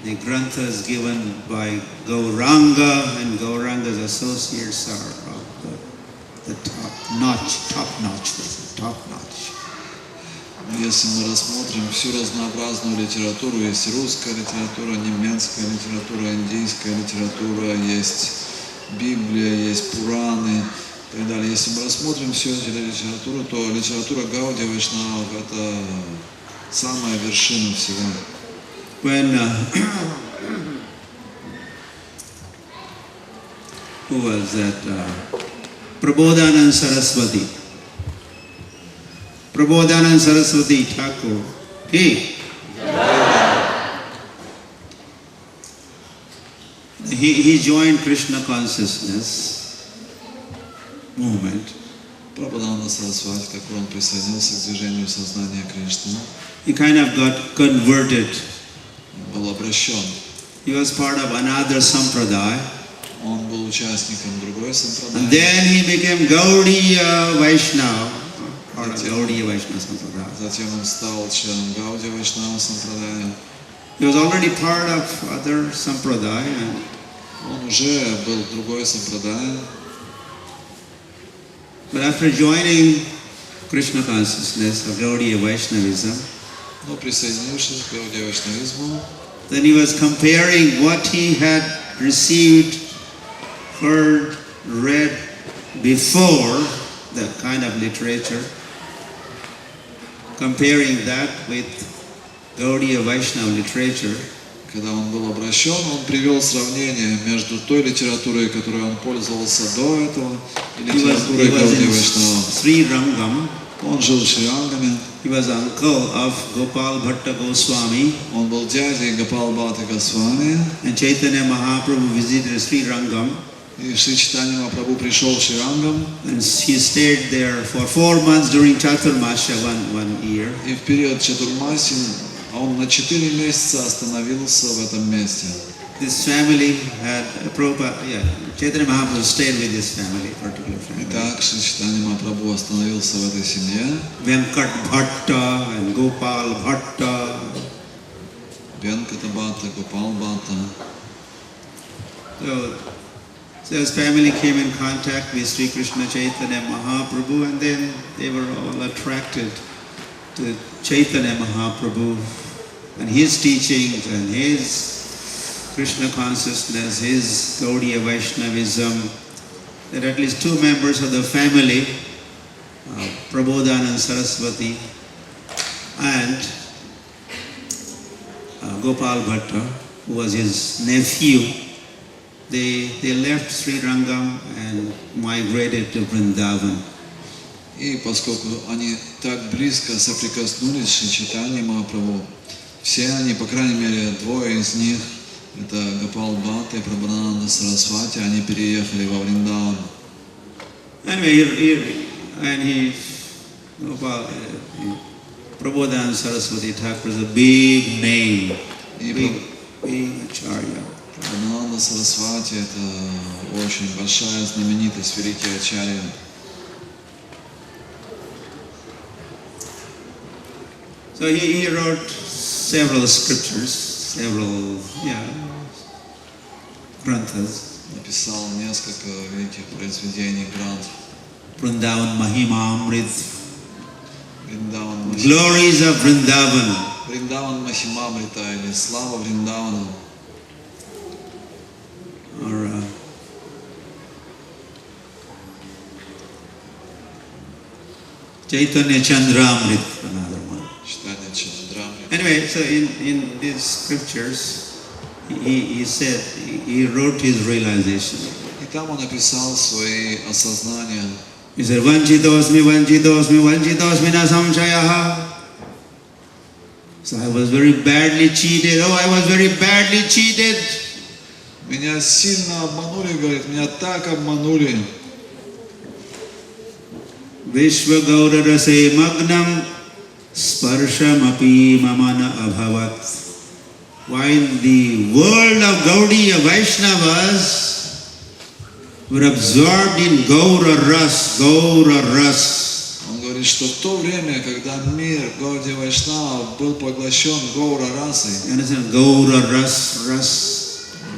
the granthas given by Gauranga and Gauranga's associates are of the top notch.
Если мы рассмотрим всю разнообразную литературу, есть русская литература, немецкая литература, индийская литература, есть Библия, есть Пураны и так далее. Если мы рассмотрим всю эту литературу, то литература Гауди Вайшнавов – это самая вершина всего.
When who was that? Prabodhanand Saraswati Thakur. He joined Krishna consciousness movement.
Прабодхананда Сарасвати Тхакур, он присоединился к движению сознания Кришны.
He kind of got converted.
Был обращен.
He was part of another sampradaya.
Он был участником другой сампрадаи.
And then he became Gaudiya Vaishnava, or Gaudiya Vaishnava sampradaya.
Затем он стал членом Гауди Вайшнава сампрадая.
He was already part of other sampradaya.
Он уже был в другой сампрадае.
But after joining Krishna consciousness of Gaudiya Vaishnavism,
Но присоединившись к Гауди Вайшнавизму,
then he was comparing what he had received, heard, read before, the kind of literature, comparing that with Gaudiya Vaishnava literature.
когда он был обращен, он привел сравнение между той литературой, которой он пользовался до этого, и литературой Гауди Вайшнава.
Sri Rangam.
Он жил в Шри-Рангаме.
He was uncle of Gopal Bhatta Goswami.
Он был дядей Гопал Бхатта Госвами.
And Chaitanya Mahaprabhu visited Sri Rangam.
И Шри Чайтанья Махапрабху пришел в Шри-Рангам.
And he stayed there for 4 months during Chaturmasya, one year.
И в период Чатурмаси он на 4 месяца остановился в этом месте.
This family had Chaitanya Mahaprabhu stayed with this family, particular family.
Итак, Шри Чайтанья Махапрабху остановился в этой семье.
Venkat Bhatta and Gopal Bhatta.
Венката Бхатта, Гопал Бхатта.
So his family came in contact with Sri Krishna Chaitanya Mahaprabhu, and then they were all attracted to Chaitanya Mahaprabhu and his teachings and his Krishna consciousness, his Gaudiya Vaishnavism. There are at least 2 members of the family, Prabodhanand Saraswati and Gopal Bhatta, who was his nephew. They left Sri Rangam and migrated to Vrindavan.
И поскольку они так близко соприкоснулись с Шри Чайтаньей Махапрабху, все они, по крайней мере, 2 из них, Это Гопал Бхатта и Прабхананда Сарасвати, они переехали во Вриндаван.
Anyway, Prabodhananda Saraswati Thakur is a big name, big acharya.
Прабхананда Сарасвати это очень большая знаменитость, великий ачарья.
So he wrote several scriptures, several granthas.
Написал несколько великих произведений, грант.
Vrindavan Mahimamrit,
Вриндаван
glories of Vrindavan.
Вриндаван Махимамрита или Слава Вриндавана.
Or Chaitanya Chandramrit, another one.
Читание Чандрамрита.
Anyway, so in these scriptures, he said, he wrote his realization.
И там он написал свои осознания.
He said, Vanchitosmi, Vanchitosmi, Vanchitosmi na samshayaha. So I was very badly cheated. Oh, I was very badly cheated.
Меня сильно обманули, говорит, меня так обманули.
Vishwa Gaura Rase Magnam Sparshamapi Mamana Abhavat. While the world of Gaudiya Vaishnavas were absorbed in Gaura Ras.
Он говорит, что в то время, когда мир Гаудия Вайшнава был поглощен Гаура расой,
You understand? Gaura Ras,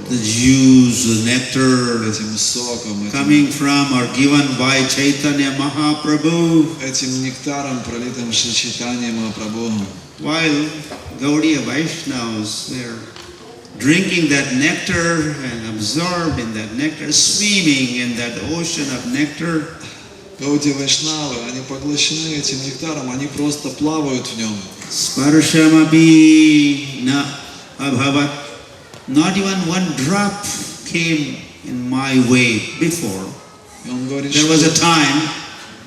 the juice, the nectar
этим соком,
coming from or given by Chaitanya Mahaprabhu.
этим нектаром, пролитым Шри Чайтаньей Махапрабху.
While Gaudiya Vaishnavas were drinking that nectar and absorbed in that nectar, swimming in that ocean of nectar,
Гаудия Вайшнавы, они поглощены этим нектаром, они просто плавают в нем.
Sparshamapi na abhavat. Not even one drop came in my way before.
И он говорит,
There was a
что
time I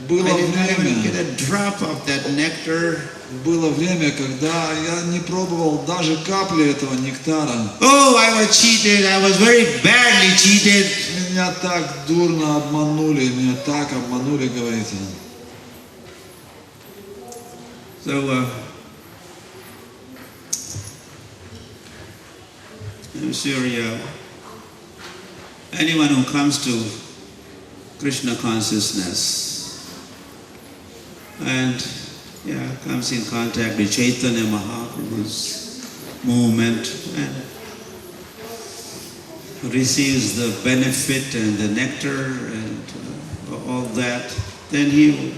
было
did not even get
время,
a drop of that nectar.
было время, когда я не пробовал даже капли этого нектара.
Oh, I was cheated. I was very badly cheated.
Меня так дурно обманули, меня так обманули, говорит он.
So, I'm sure anyone who comes to Krishna consciousness and comes in contact with Chaitanya Mahaprabhu's movement and receives the benefit and the nectar and all that, then he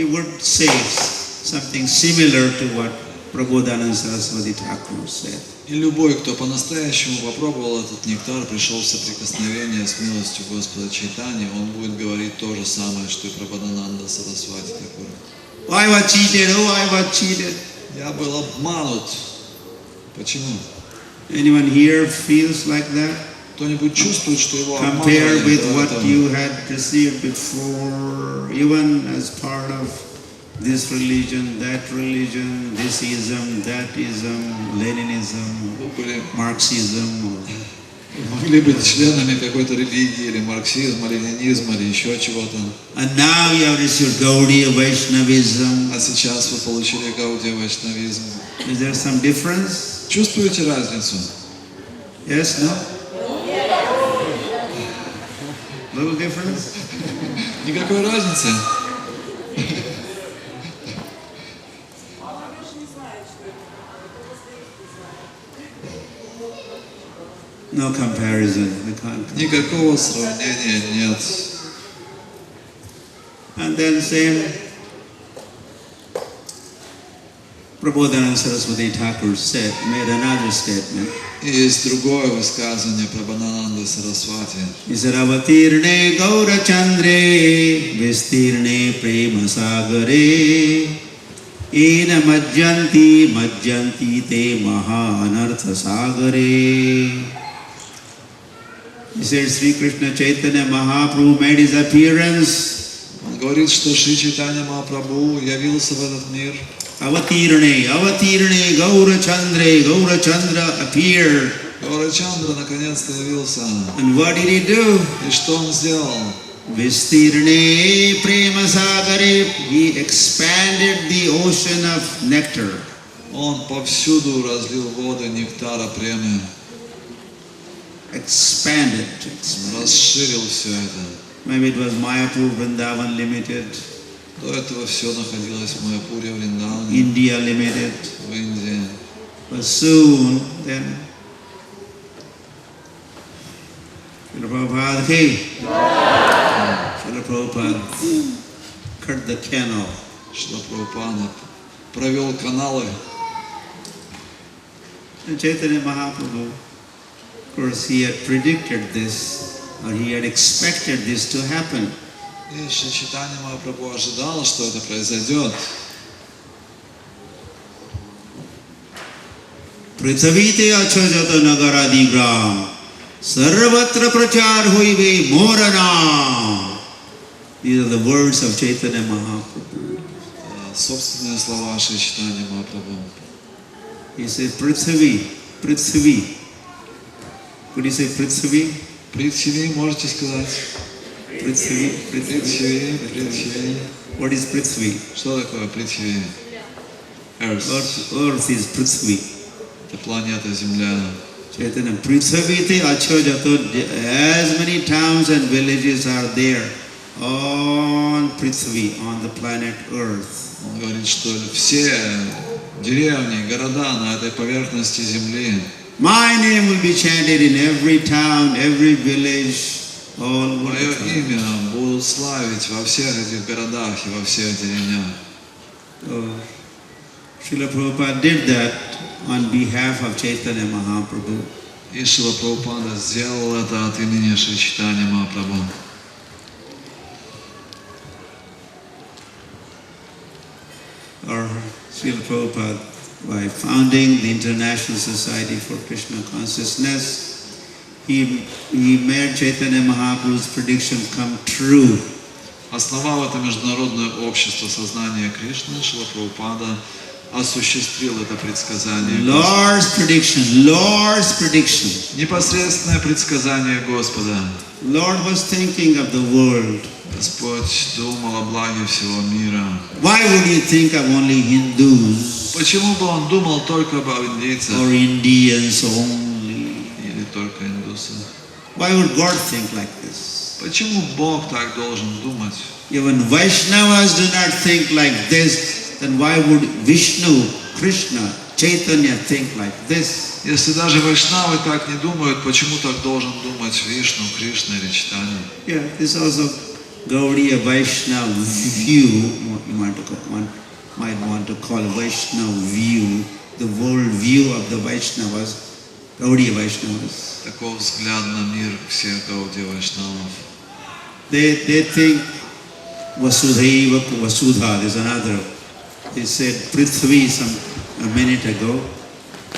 would say something similar to what Prabodhananda Saraswati Thakur said.
И любой, кто по-настоящему попробовал этот нектар, пришел в соприкосновение с милостью Господа Чайтани, он будет говорить то же самое, что и Прабхананда Сарасвати Тхакур.
I was cheated, oh, I was cheated.
Я был обманут. Почему?
Anyone here feels like that?
Кто-нибудь чувствует, что его
Compare
обманывали
with
до
what
этого?
you had received before, even as part of this religion, this ism, that ism, Leninism,
Вы были,
Marxism.
могли быть членами какой-то религии, или марксизма, ленинизма, или еще чего-то.
And now you have received Gaudiya Vaishnavism.
А сейчас вы получили Гаудия Вайшнавизм.
Is there some difference?
Чувствуете разницу?
Yes, no? Little difference?
Никакой разницы.
No comparison. We can't compare.
Никакого сравнения нет.
And then same Prabodhananda Saraswati Thakur made another statement.
И есть другое высказывание Прабханананды Сарасвати.
He said, Avatirne Gaura Chandre Vistirne Prema Sagare Ena Majjanti Te Maha Anartha Sagare. He said, Sri Krishna Chaitanya Mahaprabhu made his appearance.
Он говорит, что Шри Чайтанья Махапрабху явился в этот мир.
Avatirne Gaura Chandra appeared
Гаурачандра наконец-то явился.
And what did he do?
И что он сделал?
Vistirne prema sagare, he expanded the ocean of nectar.
Он повсюду разлил воды нектара премы.
Expanded.
Расширил все это.
Maybe it was Mayapur, Vrindavan Limited,
До этого все находилось в Майяпуре, в Вриндаване,
India Limited.
в Индии.
But soon, then, Srila Prabhupada came. Srila Prabhupada cut the canal.
Шрила Прабхупада провел каналы.
And Chaitanya Mahaprabhu, of course, he had predicted this, or he had expected this to happen.
И Шри Чайтанья Махапрабху ожидал, что это произойдет.
Prithvite achajata nagaradigram sarvatra prachar hoive morana. These are the words of Chaitanya Mahaprabhu.
Собственные слова Шри Чайтанья Махапрабху.
He said, Prithvi, Prithvi. Could you say Prithvi?
Притхиви, можете сказать?
Prithvi, Prithvi.
Притхиви, Притхиви.
What is Prithvi?
Что такое Притхиви? Earth.
Earth is Prithvi.
Это планета Земля.
Chaitanya, Prithvite achajata, as many towns and villages are there on Prithvi, on the planet Earth.
Он говорит, что все деревни, города на этой поверхности Земли,
My name will be chanted in every town, every village, all over
мое
the town.
имя будут славить во всех этих городах и во всех деревнях.
So, Srila Prabhupada did that on behalf of Chaitanya Mahaprabhu.
И Шрила Прабхупада сделал это от имени Шри Чайтаньи Махапрабху.
Or Srila Prabhupada, by founding the International Society for Krishna Consciousness, he made Chaitanya Mahaprabhu's prediction come true.
Основав это международное общество сознания Кришны, Шрила Прабхупада осуществил это предсказание.
Lord's prediction, Lord's prediction.
Непосредственное предсказание Господа.
Lord was thinking of the world.
Господь думал о благе всего мира.
Why would you think of only Hindus
Почему бы он думал только об индейцах
or Indians only?
или только индусах?
Why would God think like this?
Почему Бог так должен думать?
Even Vaishnavas do not think like this, then why would Vishnu, Krishna, Chaitanya think like this?
Если даже вайшнавы так не думают, почему так должен думать Вишну, Кришна или Чайтанья?
Yeah, this also Gaudiya Vaishnava view, you might want to call Vaishnava view, the world view of the Vaishnavas, Gaudiya Vaishnavas.
Таков взгляд на мир всех Гаудия Вайшнавов.
They think Vasudhaiva Vasudha, there's another. They said Prithvi a minute ago.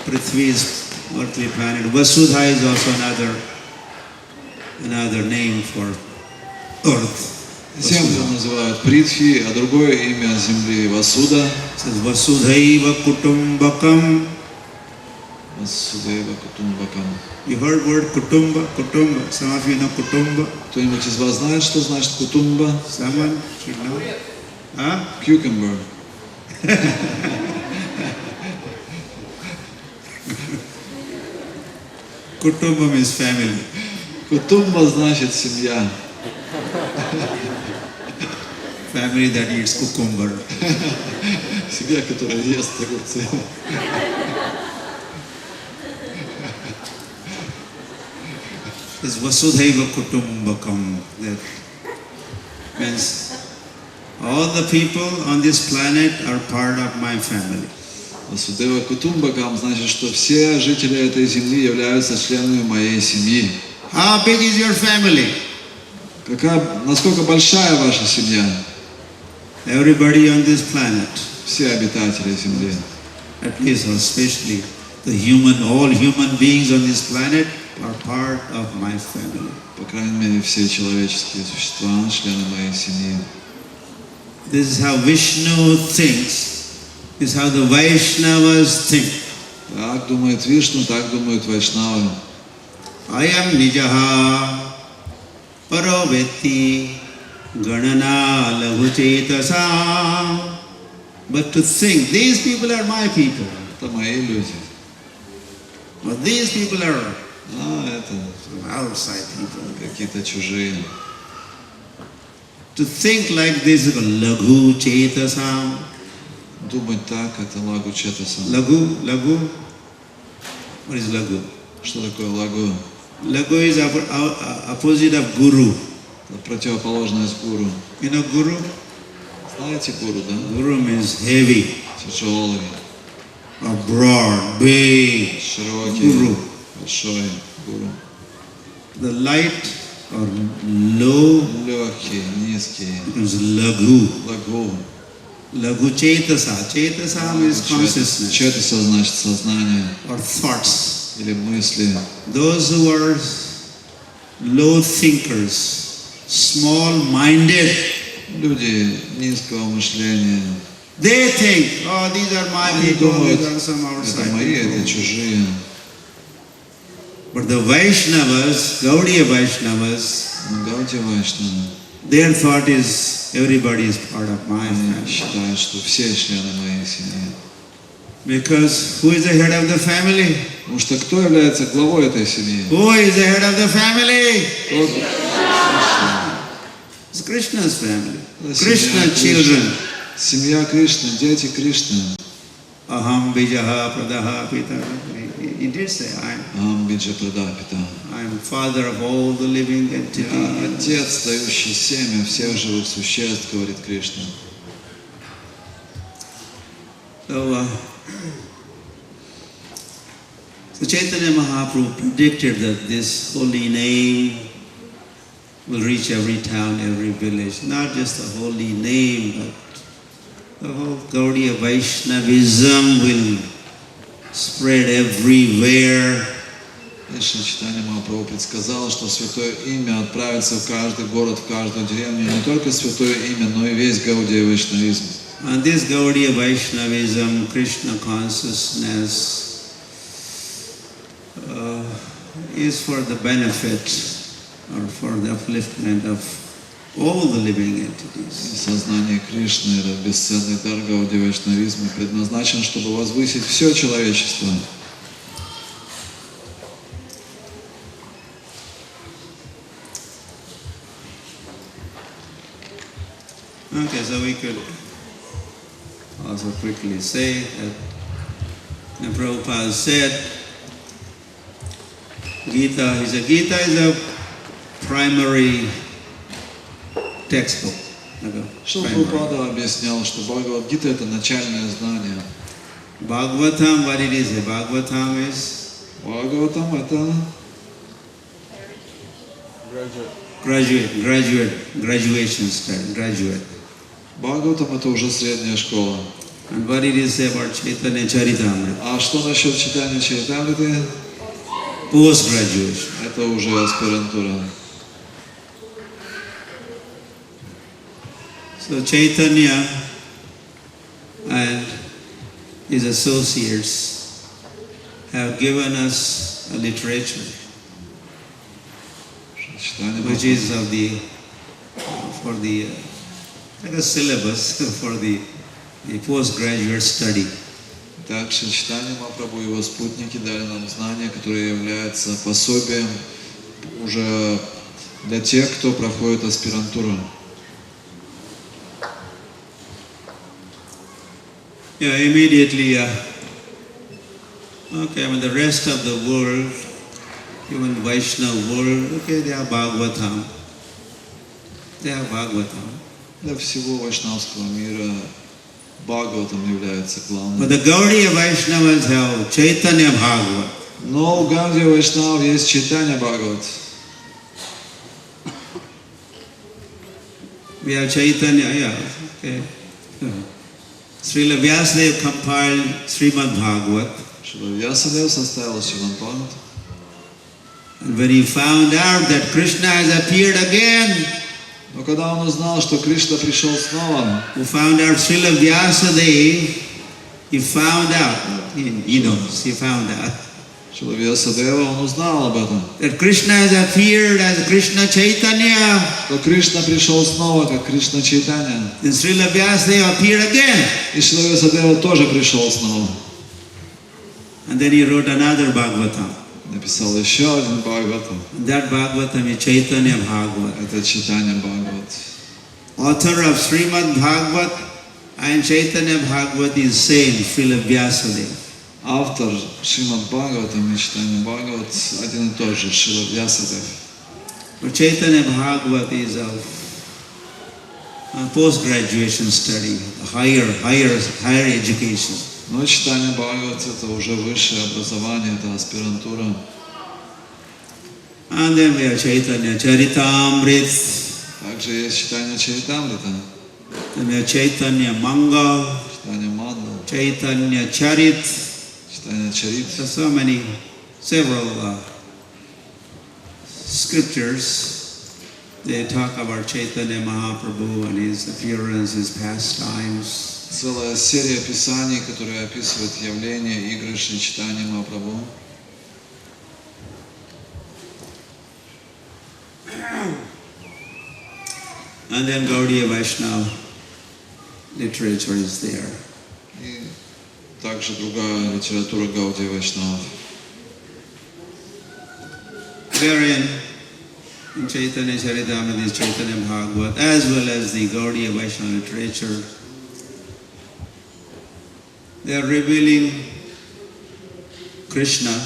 Prithvi is earthly planet. Vasudha is also another name for earth.
Землю называют Притхи, а другое имя Земли Васуда.
It says Vasudhaiva Kutumbakam.
Васудева Кутумбакам.
You heard word Kutumba? Kutumba. Some of you know Kutumba.
Кто-нибудь из вас знает, что значит Кутумба?
Someone should know. Huh?
Cucumber.
Kutumbam is family.
Кутумба значит семья.
Family that eats cucumber.
Семья, которая ест огурцы.
It's Vasudhaiva Kutumbakam. That means all the people on this planet are part of my family.
Васудева Кутумбакам значит, что все жители этой земли являются членами моей семьи.
How big is your family?
Насколько большая ваша семья?
Everybody on this planet,
Все обитатели земли.
at least or especially all human beings on this planet are part of my family.
По крайней мере, все человеческие существа, члены моей семьи.
This is how Vishnu thinks. This is how the Vaishnavas think.
Так думает Вишну, так думают вайшнавы.
Ayam nijaha parovetti ganana lahuchetasam. But to think, these people are my people.
Это мои люди.
But these people are
Это
outside people.
какие-то чужие.
To think like this, laghu chetasam.
Думать так, это лагу четасам.
Laghu. What is laghu?
Что такое лагу?
Laghu is opposite of guru.
Это противоположность гуру.
You know guru?
Знаете гуру, да?
Guru means heavy,
Тяжелый,
or broad, big.
широкий,
Гуру.
большой гуру.
The light or low
Легкий, низкий,
becomes laghu.
лагу.
Laghu chetasa. Chetasa means consciousness
Четаса значит сознание
or thoughts.
или мысли.
Those who are low thinkers, small-minded,
Люди низкого мышления.
they think, oh, these are my
Они
people,
думают,
these are some outside
это мои,
people.
это чужие.
But the Vaishnavas, Gaudiya Vaishnavas,
Но Гаудия Вайшнавы,
their thought is everybody is part of my
они
family.
считают, что все члены моей семьи.
Because who is the head of the family?
Потому что кто является главой этой семьи?
Who is the head of the family?
Тот,
It's Krishna's family.
Это
Krishna
семья
children.
Семья Кришны, дети Кришны.
Aham bijaha pradaha pita. He did say,
Ам биджа прадапита.
I am father of all the living
Я
entities.
отец, дающий семя всех живых существ, говорит Кришна.
So Chaitanya Mahaprabhu predicted that this holy name will reach every town, every village. Not just the holy name, but the whole Gaudiya Vaishnavism will spread everywhere.
Шри Чайтанья Махапрабху предсказал, что святое имя отправится в каждый город, в каждую деревню. Не только святое имя, но и весь Гаудия Вайшнавизм.
And this Gaudiya Vaishnavism, Krishna consciousness, is for the benefit or for the upliftment of all the living entities.
Сознание Кришны, это бесценный дар Гаудия Вайшнавизма, предназначен, чтобы возвысить все человечество.
Okay, so we could also quickly say that Prabhupada said, Gita is a primary textbook.
Шрила
Primary.
Прабхупада объяснял, что Бхагавад-гита это начальное знание.
Bhagavatam, what it is? Bhagavatam is
Бхагаватам это
graduation study, graduate.
Бхагаватам это уже средняя школа.
And what it is about Chaitanya Charitamrita?
А что насчет читания Чайтамриты?
Post-graduation.
Это уже аспирантура.
So Chaitanya and his associates have given us a literature
Читание
which is of the for the like a syllabus for the postgraduate study.
Так, Шри Чайтанья Махапрабху и его спутники дали нам знания, которые являются пособием уже для тех, кто проходит аспирантуру.
Yeah, immediately, okay, I mean the rest of the world, even Vaishnava world, okay, they have Bhagavatam. They have Bhagavatam.
Для всего вайшнавского мира Бхагаватам является
But
главным.
the Gaudiya Vaishnavas have Chaitanya Bhagavat.
Но у Гаудия Вайшнав есть Чайтанья Бхагават.
We have Chaitanya, yeah, okay. Srila Vyasadeva compiled Srimad Bhagavat.
Шрила Вьясадев составил Шримад Бхагават.
And when he found out that Krishna has appeared again,
Но когда он узнал, что Кришна пришел снова,
who found out Srila Vyasadeva he found out, he knows, he found out
Вьясадева, он узнал об этом.
that Krishna has appeared as Krishna Chaitanya.
Что Кришна пришел снова, как Кришна Чайтанья.
Then Srila Vyasadeva appeared again.
И Шрила Вьясадева тоже пришел снова.
And then he wrote another Bhagavatam.
Написал еще один Бхагаватам.
That Bhagavatam is Chaitanya Bhagavat.
Это Чайтанья Бхагават.
Author of Srimad Bhagavat and Chaitanya Bhagavat is same, Srila Vyasadeva.
Автор Шримад Бхагаватам и Чайтанья Бхагават один и тот же, Шрила Вьясадев.
But Chaitanya Bhagavat is a post-graduation study, higher education.
Но Чайтанья Бхагават это уже высшее образование, это аспирантура.
And then we have Chaitanya Charitamrit,
Также есть Чайтанья Чаритамрита,
then we have Chaitanya Mangal,
Чайтанья Мандал,
Chaitanya Charit.
Чайтанья Чарит.
There are so many, several scriptures. They talk about Chaitanya Mahaprabhu and his appearance, his pastimes.
Целая серия писаний, которые описывают явления игры Шри Чайтаньи Махапрабху.
And then Gaudiya Vaishnava literature is there.
И также другая литература Гаудия Вайшнавов.
Wherein in Chaitanya Charitamrita is Chaitanya Bhagavat, as well as the Gaudiya Vaishnava literature, they are revealing Krishna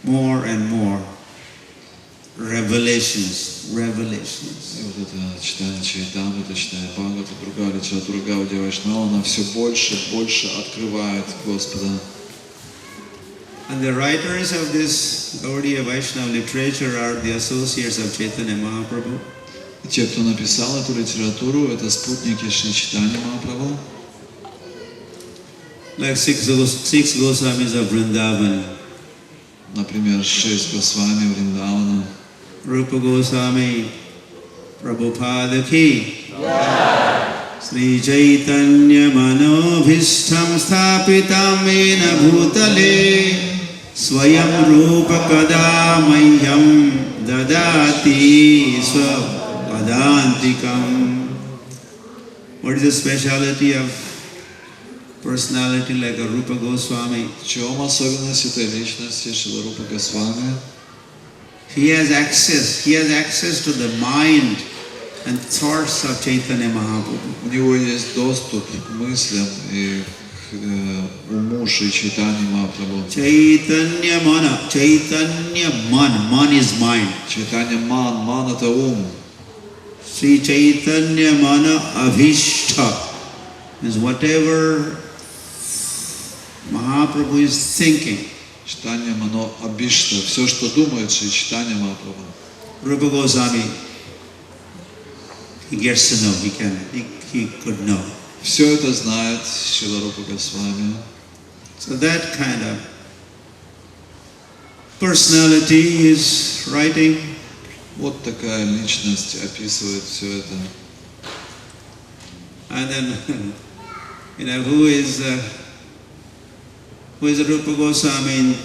more and more. Revelations.
И вот это читание Чайтамрита, читание Бхагавата, другая литература Гаудия Вайшнава, она все больше и больше открывает Господа.
And the writers of this Gaudiya Vaishnava literature are the associates of Chaitanya Mahaprabhu.
И те, кто написал эту литературу, это спутники Шри Чайтаньи Махапрабху.
Like six Goswamis of Vrindavan.
Например, 6 Госвами Вриндавана.
Rupa Goswami, Prabhupada ki. Sri Chaitanya Manobhishtam Sthapitam Mena Bhutale Swayam Rupa Kadamayyam Dadati Swapadantikam. What is the speciality of personality like a Rupa Goswami?
В чем особенность этой личности Шрила Рупа Госвами?
He has access to the mind and thoughts of Chaitanya Mahaprabhu.
У него есть доступ к мыслям и к уму Шри Чайтаньи Махапрабху.
Chaitanya Man is mind.
Чайтанья Ман это ум.
Sri Chaitanya Mana Abhishta is whatever Mahaprabhu is thinking.
Чайтанья Мано Абишта, все, что думает Шри Чайтанья Махапрабху.
Rupa Goswami, he gets to know, he could know.
Все это знает Шрила Рупа Госвами.
So that kind of personality is writing.
Вот такая личность описывает все это.
And then, who is Rupa Goswami in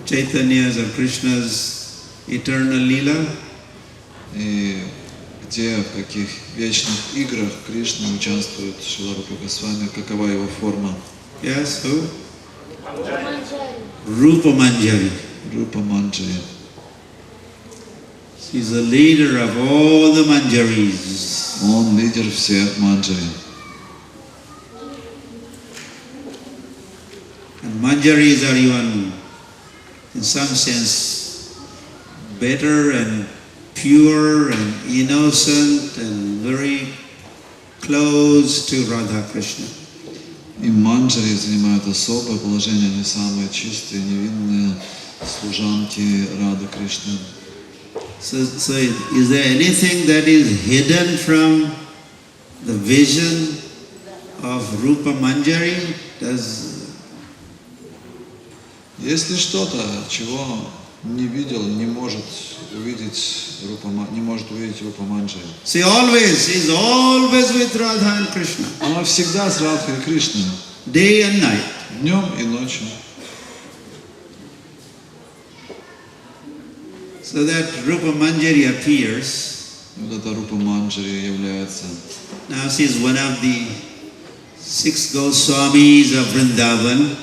Chaitanya's or Krishna's eternal lila?
И где, в каких вечных играх Кришна участвует Шрила Рупа Госвами, какова его форма?
Yes, who? Rupa Manjari.
Рупа Манджари.
She's the leader of all the Manjaris.
Он лидер всех Манджари.
And Manjaris are even, in some sense, better and pure and innocent and very close to Radha Krishna.
И Манджари занимают особое положение, они самые чистые, невинные служанки Рады Кришны.
So is there anything that is hidden from the vision of Rupa Manjari?
Есть ли что-то, чего не видел, не может увидеть Рупа Манджари?
See, she's always with Radha and Krishna.
Она всегда с Радхой и Кришной.
day and night.
Днем и ночью.
So that Rupa Manjari appears.
Вот эта Рупа Манджари является.
Now she is one of the 6 Goswamis of Vrindavan.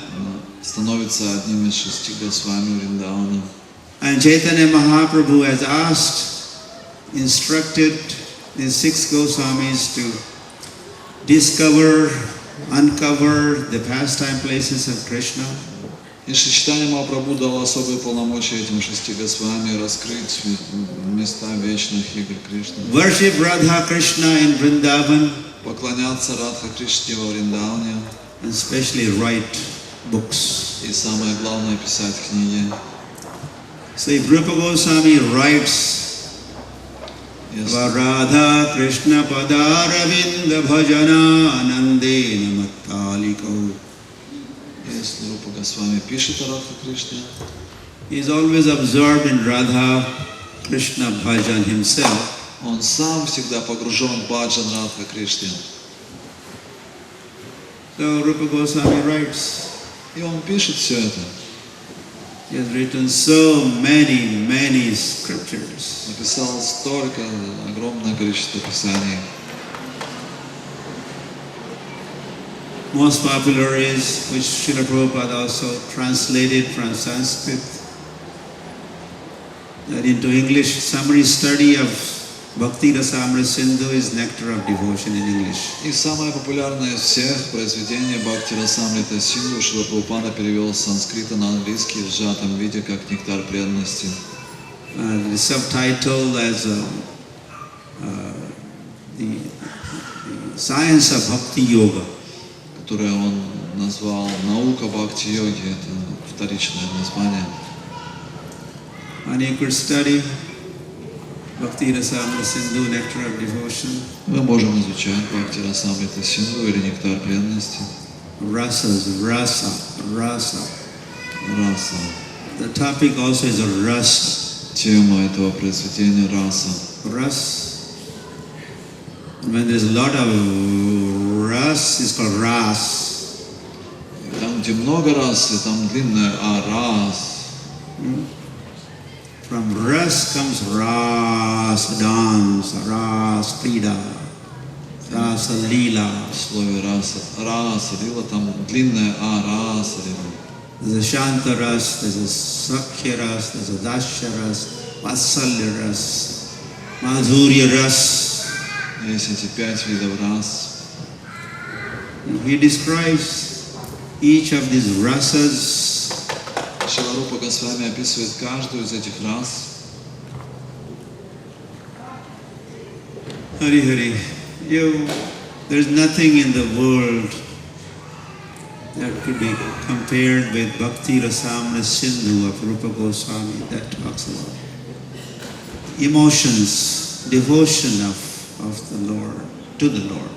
Становится одним из 6 Госвами Вриндавана.
And Chaitanya Mahaprabhu has instructed these 6 Goswamis to discover, uncover the pastime places of Krishna.
И Чайтанья Махапрабху дал особые полномочия этим 6 Госвами раскрыть места вечных игр Кришны.
Worship Radha Krishna in Vrindavan.
Поклоняться Радха Кришне во Вриндаване.
And especially write books.
И самое главное писать книги.
So if Rupa Goswami writes about Radha Krishna Padaravinda Bhajana Anandena Mattaliko.
Если Рупа Госвами пишет о Радха Кришне,
he is always absorbed in Radha Krishna Bhajan himself.
Он сам всегда погружен в баджан Радха Кришне.
So Rupa Goswami writes.
И он пишет все это.
He has written so many scriptures.
Написал столько, огромное количество писаний.
Most popular is, which Srila Prabhupada also translated from Sanskrit into English, summary study of Bhakti Rasamrita Sindhu is Nectar of Devotion in English.
И самое популярное из всех произведение Бхакти Расамрита Синдху Шрила Прабхупада перевел с санскрита на английский в сжатом виде как нектар преданности.
The subtitle as the Science of Bhakti Yoga.
Которое он назвал «Наука Бхакти-йоги», это вторичное название.
And you could study Bhakti Rasamrita Sindhu, Nectar of Devotion.
Мы можем изучать Бхакти Расамрита Синдху или нектар преданности.
Rasa. The topic also is a rasa.
Тема этого произведения раса.
Ras. When there's a lot of ras, it's called ras.
Там, где много расы, там длинное рас.
From ras comes ras dance, ras krida, ras lila.
В слове раса, лила, там длинное раса, лила.
There's a shanta ras, there's a sakhya ras, there's a dasya ras, vatsalya ras, madhurya ras.
Есть эти 5 видов рас.
He describes each of these rasas.
Шрила Рупа Госвами описывает каждую из этих рас.
Hari, there's nothing in the world that could be compared with Bhakti Rasamrita Sindhu of Rupa Goswami that talks about emotions, devotion of the Lord, to the Lord.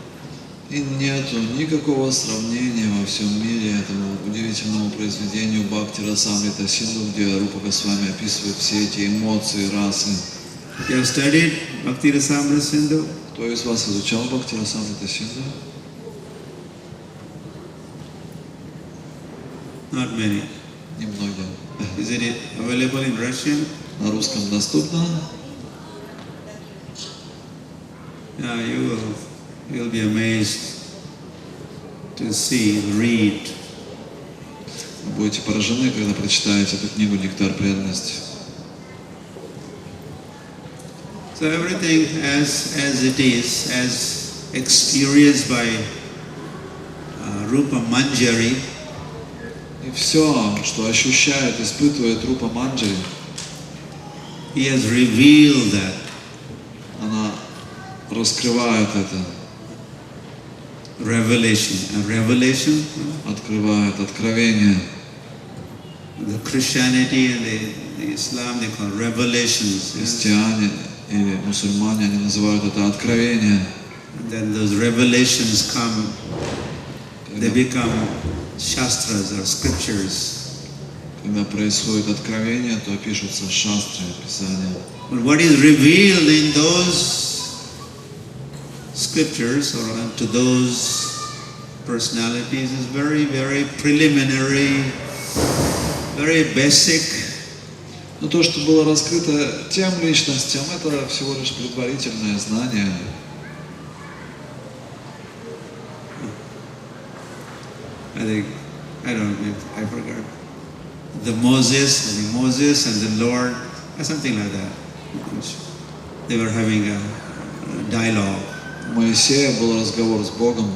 И нету никакого сравнения во всем мире этому удивительному произведению Бхакти Расамрита Синдху, где Рупа Госвами описывает все эти эмоции, расы.
You have studied Bhakti Rasamrita Sindhu?
Кто из вас изучал Бхакти Расамрита Синдху?
Not many.
Немногие.
Is it available in Russian?
На русском доступно?
Yeah, you'll be amazed to see, read.
Вы будете поражены, когда прочитаете эту книгу «Нектар преданности».
So everything as it is, as experienced by Rupa Manjari,
И все, что ощущает, испытывает Рупа Манджари,
he has revealed that.
она раскрывает это.
Revelation.
Открывает откровение.
The Christianity and the Islam, they call revelations.
Христиане или мусульмане, они называют это откровение.
And then those revelations come, they become shastras or scriptures.
Когда происходит откровение, то пишутся шастры, писания.
But what is revealed in those scriptures or to those personalities is very, very preliminary, very basic.
Но то, что было раскрыто тем личностям, это всего лишь предварительное знание.
I forgot. The Moses and the Lord, or something like that. They were having a dialogue.
У Моисея был разговор с Богом.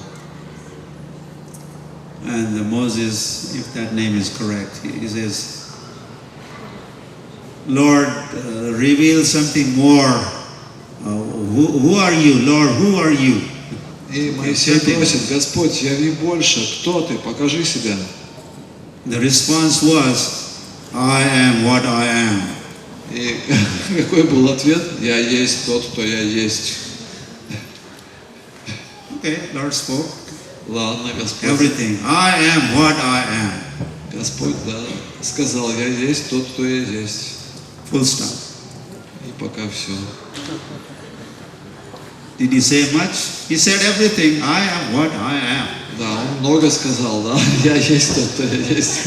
And the Moses, if that name is correct, he says, Lord, reveal something more. Who are you, Lord? Who are you?
И Моисей просит: Господь, яви больше, кто ты, покажи себя.
The response was, I am what I am.
И какой был ответ? Я есть тот, кто я есть.
Okay, Lord spoke.
Ладно, Господь.
Everything. I am what I am.
Господь, да, сказал: я есть тот, кто я есть.
Full stop.
И пока все.
Did he say much? He said everything. I am what I am.
Да, он много сказал, да, я есть тот, кто я есть.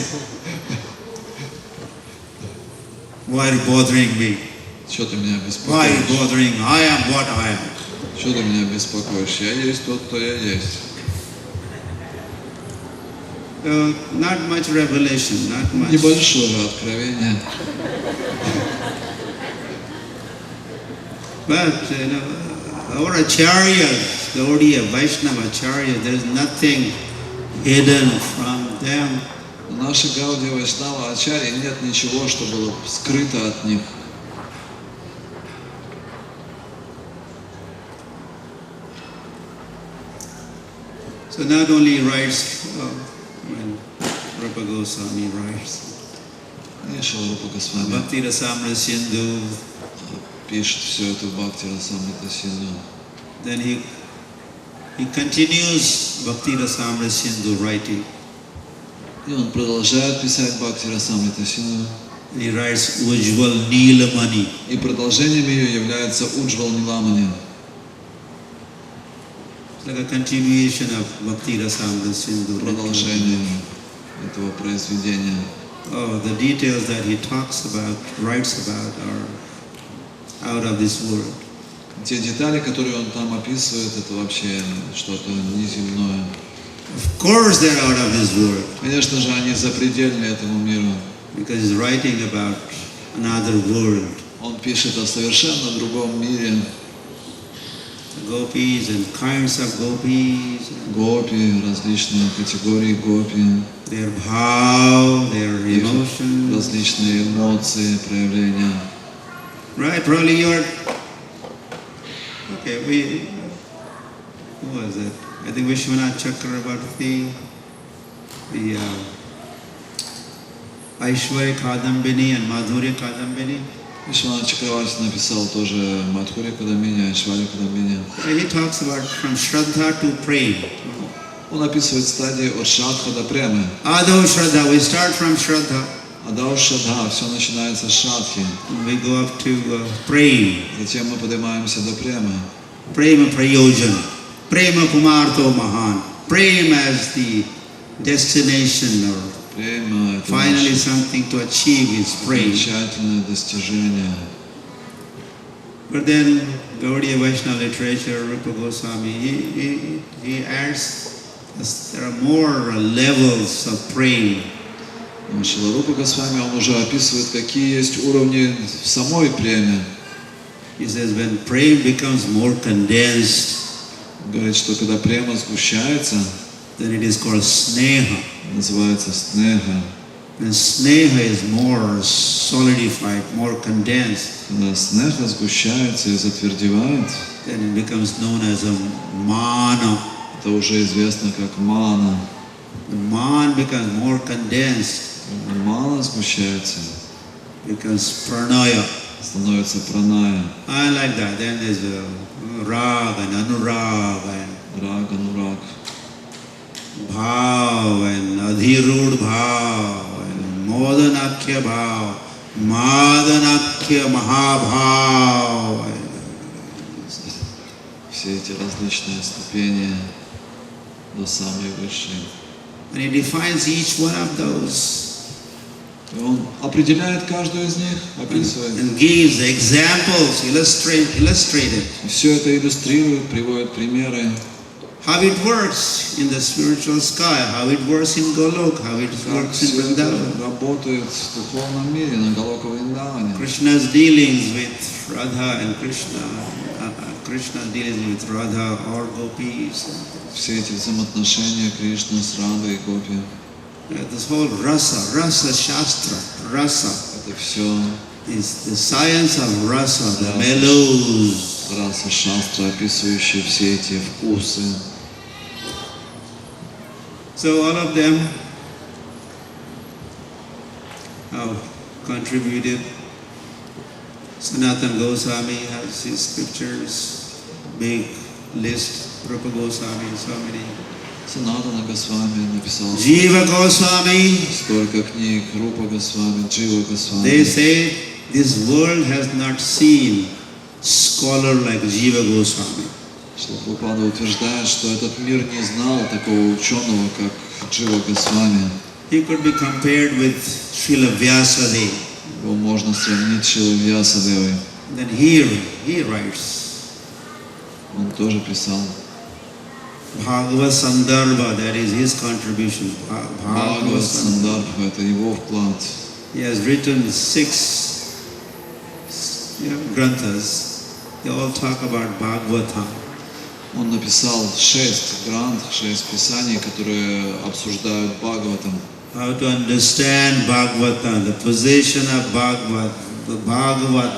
Why are you bothering me?
Что ты меня
Why are you
беспокоишь?
bothering? I am what I am.
Что ты меня беспокоишь? Я есть тот, кто я есть.
Not much revelation, not much.
Небольшое откровение.
But our acharyas, Gaudiya, Vaishnava acharyas, there is nothing hidden from them.
Наши Гаудия Вайшнава Ачарьи нет ничего, что было скрыто от них.
So not only writes, when Rupa Goswami writes,
И Шиларупа Госвами
Bhakti Rasamrita Sindhu,
пишет все это в Бхакти Расамрита Синду.
then he continues Bhakti Rasamrita Sindhu writing.
И он продолжает писать Бхакти Расамрита Синду.
And he writes Ujjwal Neelamani.
И продолжением ее является Уджвал Ниламани.
It's like a continuation of Bhakti Rasamrita Sindhu.
Продолжение этого произведения.
Oh, the details that he talks about, writes about, are out of this world.
Те детали, которые он там описывает, это вообще что-то неземное.
Of course they're out of this world,
Конечно же, они запредельны этому миру.
because he's writing about another world.
Он пишет о совершенно другом мире.
The gopis and kinds of gopis,
Гопи, различные категории гопи,
their bhav, their
их
emotions.
различные эмоции, проявления.
Right, probably you're... Okay, who was it? I think Vishwanath Chakravarti, the Aishwarya Kadambini and Madhurya Kadambini.
Вишванат Чакраварти написал тоже Мадхурья Кадамбини, Айшварья Кадамбини.
He talks about from Shraddha to Prem.
Он описывает стадии от Шрадха до Премы.
Adho Shraddha, we start from Shraddha.
Адау Шрадха, все начинается с Шрадхи.
We go up to Prem.
Затем мы поднимаемся до Премы.
Prema Prayojan. Prema Pumartho Mahan. Prem as the destination or
Према — это
finally
наше
something to achieve is Prem.
замечательное достижение.
But then Gaudiya Vaishnava literature, Rupa Goswami, he adds there are more levels of Prem.
Шиларупа Госвами, он уже описывает, какие есть уровни в самой Преме.
He says when Prem becomes more condensed,
Говорит, что когда Према сгущается,
then it is called Sneha.
называется Снеха.
And Sneha is more solidified, more condensed.
Когда Снеха сгущается и затвердевает,
Then it becomes known as a Mana.
это уже известно как Мана.
The Man becomes more condensed,
Мана сгущается,
becomes Pranaya.
становится Праная.
I like that. Then there's Rag and Anurag and
Раг, Анураг.
Bhav and Adhirud Bhav and Modanakya Bhav, Madanakya Mahabhav.
Все эти различные ступени до самой высшей.
And he defines each one of those
И он определяет каждую из них, описывает.
and gives examples, illustrated.
И все это иллюстрирует, приводит примеры.
How it works in the spiritual sky, how it works in Golok, how it
Как
works in
все это
Vrindavan.
работает в духовном мире, на Галока Вриндаване.
Krishna's dealings with Radha and Krishna, Krishna's dealings with Radha or gopis.
Все эти взаимоотношения Кришны с Радой и Гопи.
This whole rasa shastra, rasa
Это все
is the science of rasa, the mellows.
раса шастра, описывающая все эти вкусы.
So all of them have contributed. Sanatana Goswami has his scriptures, big list. Rupa Goswami, so many.
Санатана Госвами написал
Jiva Goswami,
столько книг, Рупа Госвами, Джива
they
Госвами.
say this world has not seen scholar like Jiva Goswami.
Шлапрапада утверждает, что этот мир не знал такого ученого, как Джива Госвами.
He could be compared with Srila Vyasadeva.
Его можно сравнить с Шрилой Вьясадевой.
Then he writes
Он тоже писал.
Bhagavad Sandarbha, that is his contribution.
Бхагават Сандарбха, это его вклад.
He has written 6 granthas. They all talk about Bhagavatam.
Он написал 6 грантх, 6 писаний, которые обсуждают Бхагаватам.
How to understand Bhagavatam, the position of Bhagavat, the Bhagavat.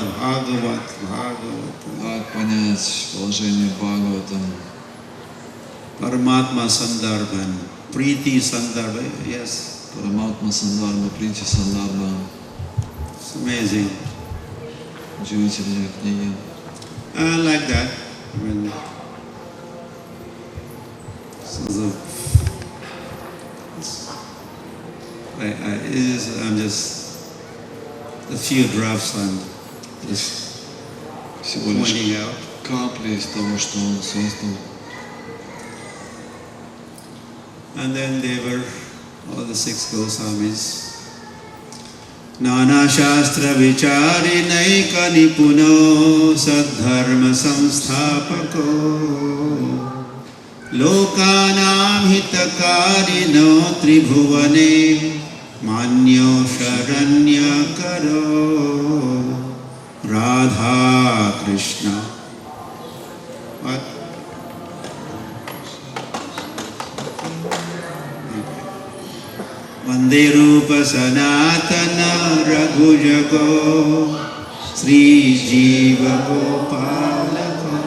Как понять положение Бхагаватам.
Paramatma Sandarbhan, Priti Sandarbha, yes,
Параматма Сандарба, Прити Сандарба.
it's amazing.
Удивительные книги.
Like that, I mean, I'm just a few drops I'm just
Всего лишь
pointing out.
капли из того, что он создал.
And then they were all the 6 Goswamis. Nana Shastra Vichari Naika Nipuno Sadharma Samsthapako Lokanam Hitakarino Tribhuvane Manyo Sharanya Karo Radha Krishna. What? Vande Rupa Sanatana Raghujago Sri Jiva Gopalako.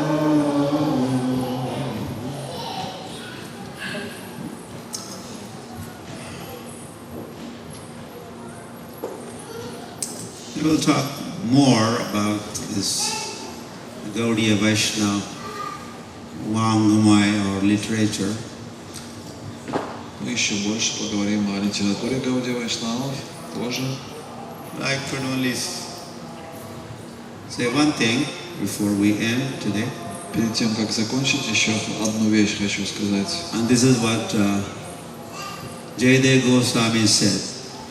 We will talk more about this Gaudiya Vaishnava Vangamaya or literature.
Мы еще больше поговорим о литературе Гаудия Вайшнавов тоже.
I could only say one thing before we end today.
Перед тем, как закончить, еще одну вещь хочу сказать.
And this is what Jayadev Goswami said.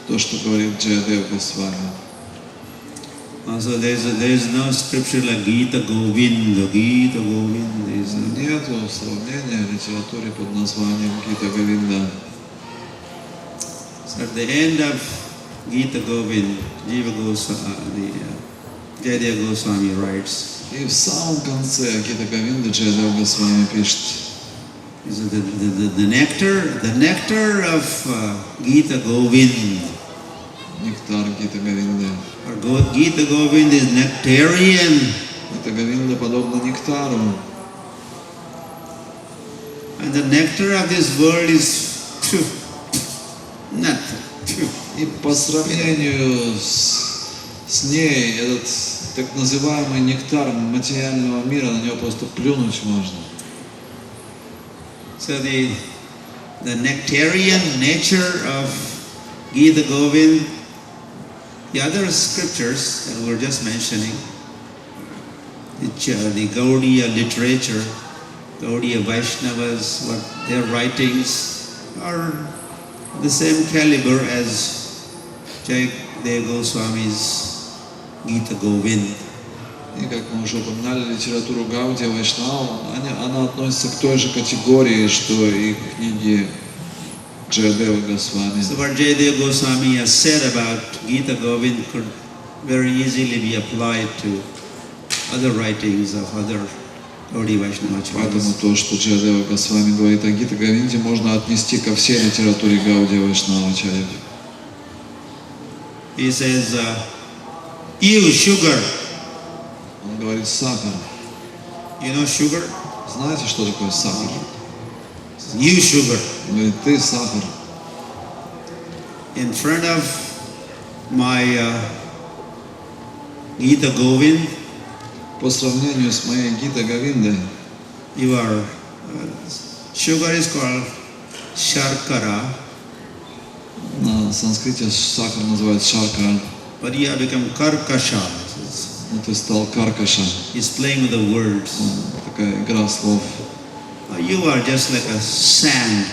То, что говорит Джаядев Госвами.
Also there is no scripture like Gita Govinda.
Нету сравнения в литературе под названием Гита Говинда.
So at the end of Gita Govind, Jiva Goswami, Jayadev Goswami writes,
И в самом конце Гита Говинда Джаядев Госвами пишет:
the nectar of Gita Govind.
Нектар Гита Говинды.
Or Gita Govind is nectarian.
Гита Говинда подобна нектару.
And the nectar of this world is nothing.
И по сравнению с ней этот так называемый нектар материального мира, на него просто плюнуть можно.
So the nectarian nature of Gita Govind, the other scriptures that we were just mentioning, the Gaudiya literature, Gaudiya Vaishnavas, what their writings are the same caliber as Jayadeva Goswami's Gita Govind.
И как мы уже упоминали, литературу Гаудия Вайшнава, она относится к той же категории, что и книги Джайадева Госвами.
So what Jayadeva Goswami has said about Gita Govind could very easily be applied to other writings of other Gaudiya Vaishnava
Поэтому
acharyas.
то, что Джайадева Госвами говорит о Гита Говинде, можно отнести ко всей литературе Гаудия Вайшнава ачарьев.
He says, you sugar.
Он говорит сахар.
You know sugar?
Знаете, что такое сахар?
You sugar.
Он говорит, ты сахар.
In front of my Gita Govind,
По сравнению с моей Гита Говиндой,
your sugar is called sharkara,
на санскрите сахар называют шаркара,
but you have become karkasha.
но ты стал каркаша.
He's playing with the words.
Такая игра слов.
You are just like a sand.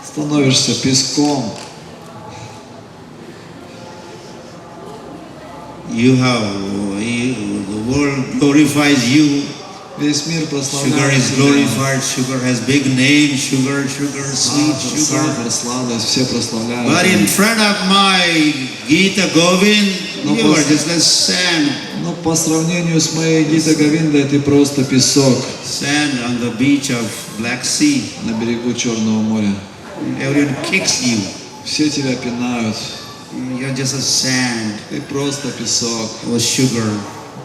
Становишься песком.
The world glorifies you.
Весь мир
Sugar
прославляет
is
тебя.
glorified. Sugar has big name. Sugar, sweet
Сахар,
sugar.
сахар, сладость, все прославляют.
But in
тебя.
front of my Gita Govind,
No,
you are
boss.
just like sand.
Но по сравнению с моей Гита Говиндой ты просто песок
Sand on the beach of Black Sea.
на берегу Черного моря.
Everyone kicks you.
Все тебя пинают.
You're just a sand
Ты просто песок.
or sugar.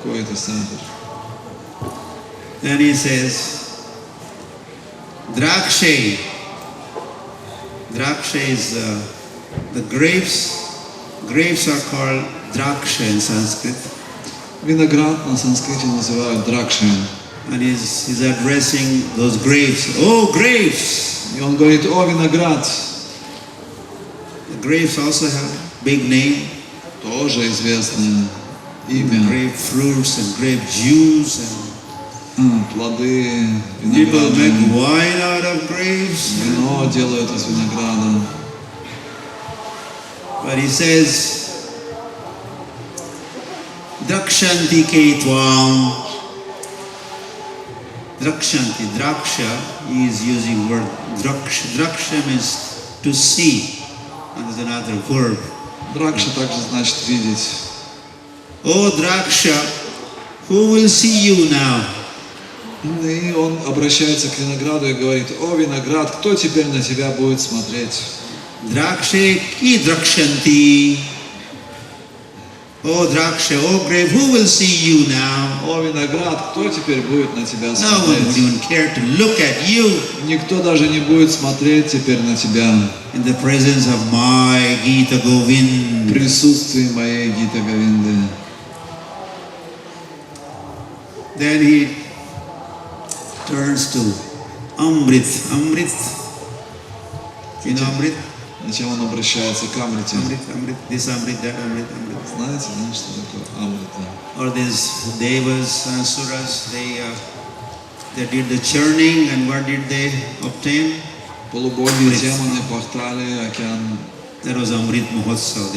Какой ты сахар.
Then he says, Draksha. Draksha is the grapes. Grapes are called Draksha in Sanskrit.
Виноград на санскрите называют дракши.
And he's addressing those grapes. Oh, grapes!
И он говорит, о, виноград.
The grapes also have big name.
Тоже известное имя.
Grapefruits and grape juice. And
Плоды
people
винограда.
make wine out of grapes.
Вино делают из винограда.
But he says, Drakshanti ke tvam. Drakshanti, draksha, he is using word draksha. Draksha means to see. And there's another verb.
Дракша также значит видеть.
Oh draksha, who will see you now?
И он обращается к винограду и говорит, о, виноград, кто теперь на тебя будет смотреть?
Draksha ki drakshanti. Oh draksha, oh grape, who will see you now?
О, виноград, кто теперь будет на тебя
No one would
смотреть?
even care to look at you
Никто даже не будет смотреть теперь на тебя
in the presence of my Gita
в
Govind.
присутствии моей Гита Говинды.
Then he turns to Amrit. Amrit. You know Amrit?
Зачем он обращается к Амрите?
Amrit, this Amrit, that Amrit, Amrit.
Знаете, да, что такое Амрита?
Or these Devas and Asuras, they did the churning, and what did they obtain?
Полубоги, демоны пахтали океан.
That was Amrit Mahotsav.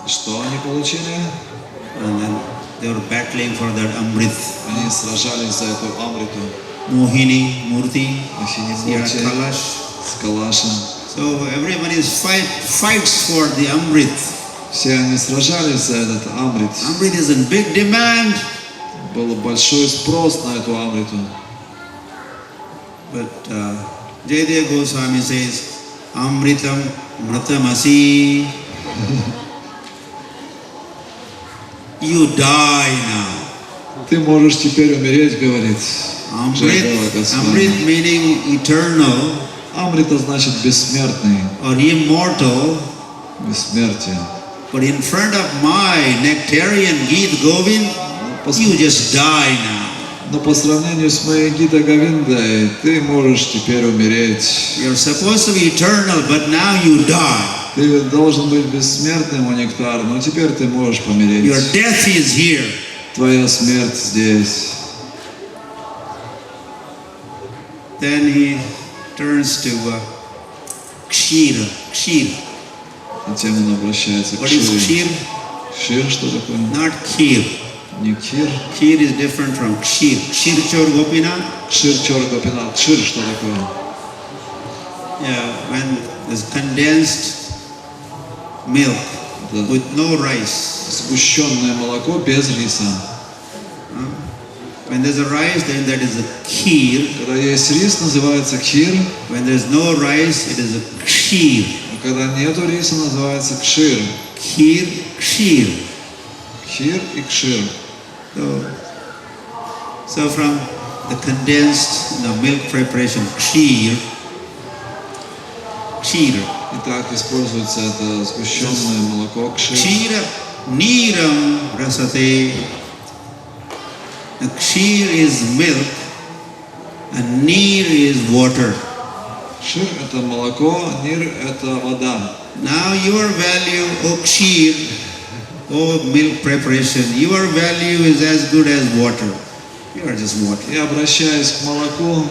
Что они получили?
And then they were battling for that Amrit.
Они сражались за эту Амриту.
Mohini, Murti,
Махини-мурти
Kalash.
с Калашем.
So everybody fights for the Amrit.
Все они сражались за этот Амрит.
Amrit is in big demand.
Был большой спрос на эту Амриту.
But Jayadeva Goswami says, Amritam Mratamasi. You die now.
Ты можешь теперь умереть, говорит Джайадева
Amrit
Госвами.
meaning eternal
Амрита значит бессмертный,
or immortal.
бессмертие.
But in front of my nectarian Gita Govind, you just die now.
Но по сравнению с моей Гита Говиндой, ты можешь теперь умереть.
You're supposed to be eternal, but now you die.
Ты должен быть бессмертным, о нектар, но теперь ты можешь помереть.
Your death is here.
Твоя смерть здесь.
then he turns to Kshir.
Затем он обращается к
What is
Кшире.
Kshir?
Кшир что такое?
Not Kheer.
Не Кхир.
Kheer is different from Kshir. Kshir Chor Gopinath.
Кшир Чор Гопинат. Кшир что такое?
Yeah, when there's condensed milk
Да.
with no rice.
Сгущенное молоко без риса.
When there's a rice, then that is a kheer.
Когда есть рис, называется кхир.
When there's no rice, it is a kshir.
А когда нету риса, называется кшир.
Kheer, kshir.
Кхир и кшир.
So from the condensed milk preparation, kshir.
Итак, используется это сгущенное молоко кшир.
Kshira niram rasate. The kshir is milk and neer is water.
Кшир – это молоко, нир – это вода.
Now your value, oh kshir, oh milk preparation, your value is as good as water. You are just water.
Я обращаюсь к молоку.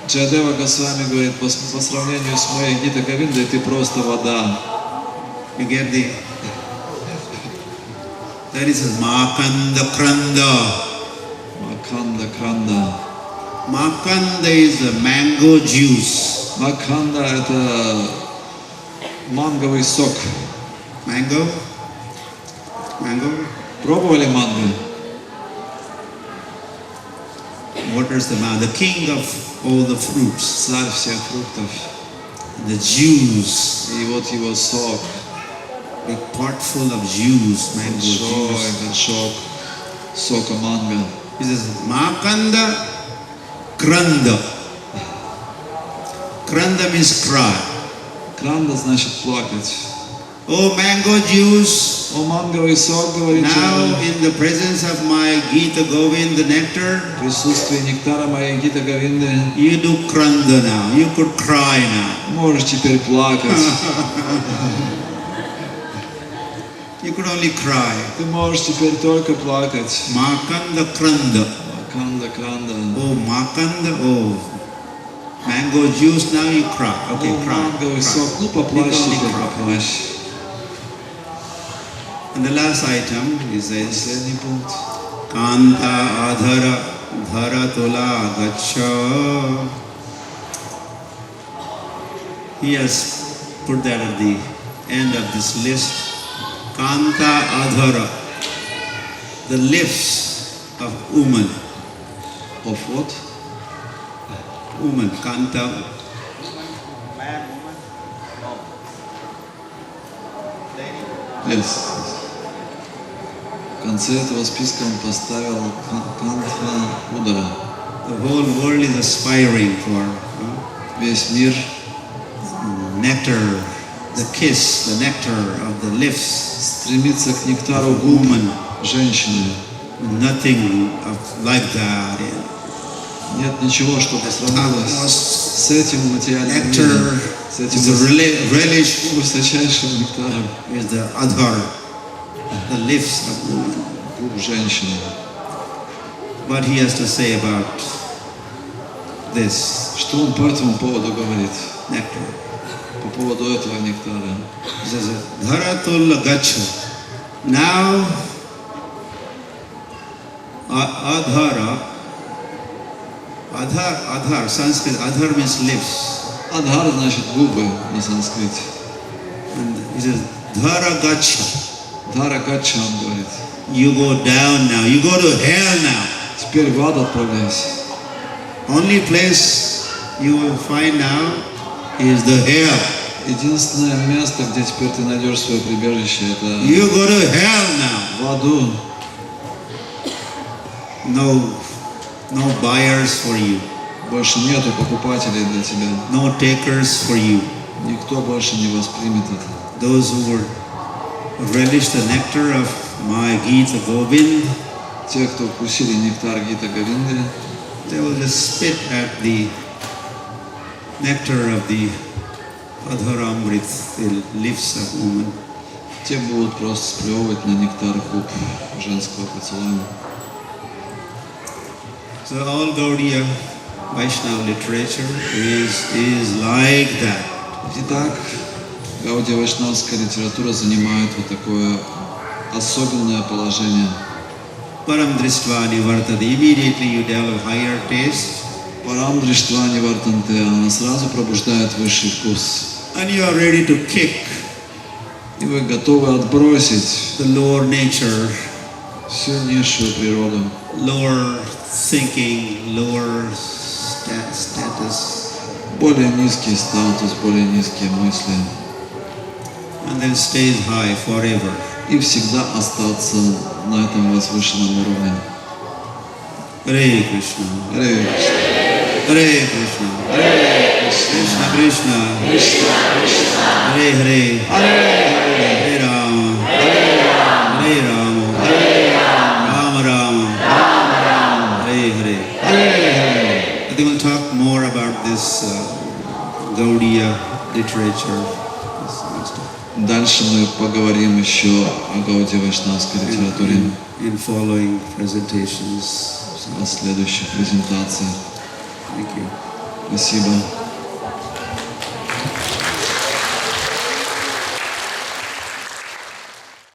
Джайадева Госвами говорит, по сравнению с моей Гита Говиндой, ты просто вода.
You get the... That is Makanda Kranda.
Маканда Кранда.
Makanda is the mango juice.
Маканда – это манговый сок.
Mango?
Пробовали манго?
What is the mango? The king of all the fruits.
Царь всех фруктов.
The juice.
И вот его сок.
Big pot full of juice, mango
Большой
juice.
горшок сока манго.
He says, Makanda Kranda. Kranda means cry.
Кранда значит плакать.
Oh, mango juice.
О, манговый сок, говорит
Now,
человек.
in the presence of my Gita Govind, the nectar,
В присутствии нектара моей Гита Говинды
you do kranda now. You could cry now.
можешь теперь плакать.
You could only cry.
Ты можешь теперь только плакать.
Makanda Kranda.
Кранда, кранда.
Oh, Makanda. Oh, mango juice. Now you cry. Okay,
Ну,
cry.
манговый
cry.
сок. Ну,
You
поплачь
can only
теперь,
cry.
поплачь.
And the last item, he says,
Последний пункт.
Kanta adhara dharatula gacha. He has put that at the end of this list. Kanta adhara, the lips of woman.
Of what?
Woman, Kanta.
Yes. В конце этого списка он поставил Кантха Удара.
The whole world is aspiring for
Весь мир
nectar, the kiss, the nectar of the lips
стремится к нектару
of
губ
woman.
женщины.
Nothing like that.
Нет ничего, что сравнилось с этим материальным
Nectar
миром, с этим
is the relish
высочайшим нектаром
is the adhar, the lips of woman.
губ женщины.
What he has to say about this
Что он по этому поводу говорит?
nectar?
По поводу этого нектара.
He says, Dharatul gacha. Now, adhar, Sanskrit, adhar means lips.
Адхар значит губы на санскрите.
And he says, Dhara gacha.
Dhara гача, он говорит.
You go down now, you go to hell now.
Теперь в ад отправляйся.
Only place you will find now is the hell.
Единственное место, где теперь ты найдешь свое прибежище, это
You go to hell now.
в аду.
No buyers for you.
Больше нету покупателей для тебя.
No takers for you.
Никто больше не воспримет это.
Those who would relish the nectar of my Gita Govind,
Те, кто вкусили нектар Гита Говинды,
they will just spit at the nectar of the Adharamrit, the lips of woman.
те будут просто сплевывать на нектар губ женского поцелуя.
So all Gaudiya Vaishnava literature is like that.
Итак, Гаудия вайшнавская литература занимает вот такое особенное положение.
Param drištva nivartade. Immediately you develop higher taste.
Парам дриштва нивартанте, она сразу пробуждает высший вкус.
And you are ready to kick
И вы готовы отбросить
the lower nature,
всю низшую природу,
lower thinking, lower status,
более низкий статус, более низкие мысли,
and then stays high forever.
и всегда остаться на этом возвышенном уровне.
Hare Krishna.
Харе Кришна.
Hare Krishna.
Харе Кришна.
Krishna Krishna. Hare Hare. Hare Rama. Hare Rama. Rama Rama. Hare Hare. I think we'll talk more about this Gaudiya literature.
Дальше мы поговорим еще о Гаудия вайшнавской литературе
In following presentations.
в следующих презентациях.
Thank you.
Спасибо.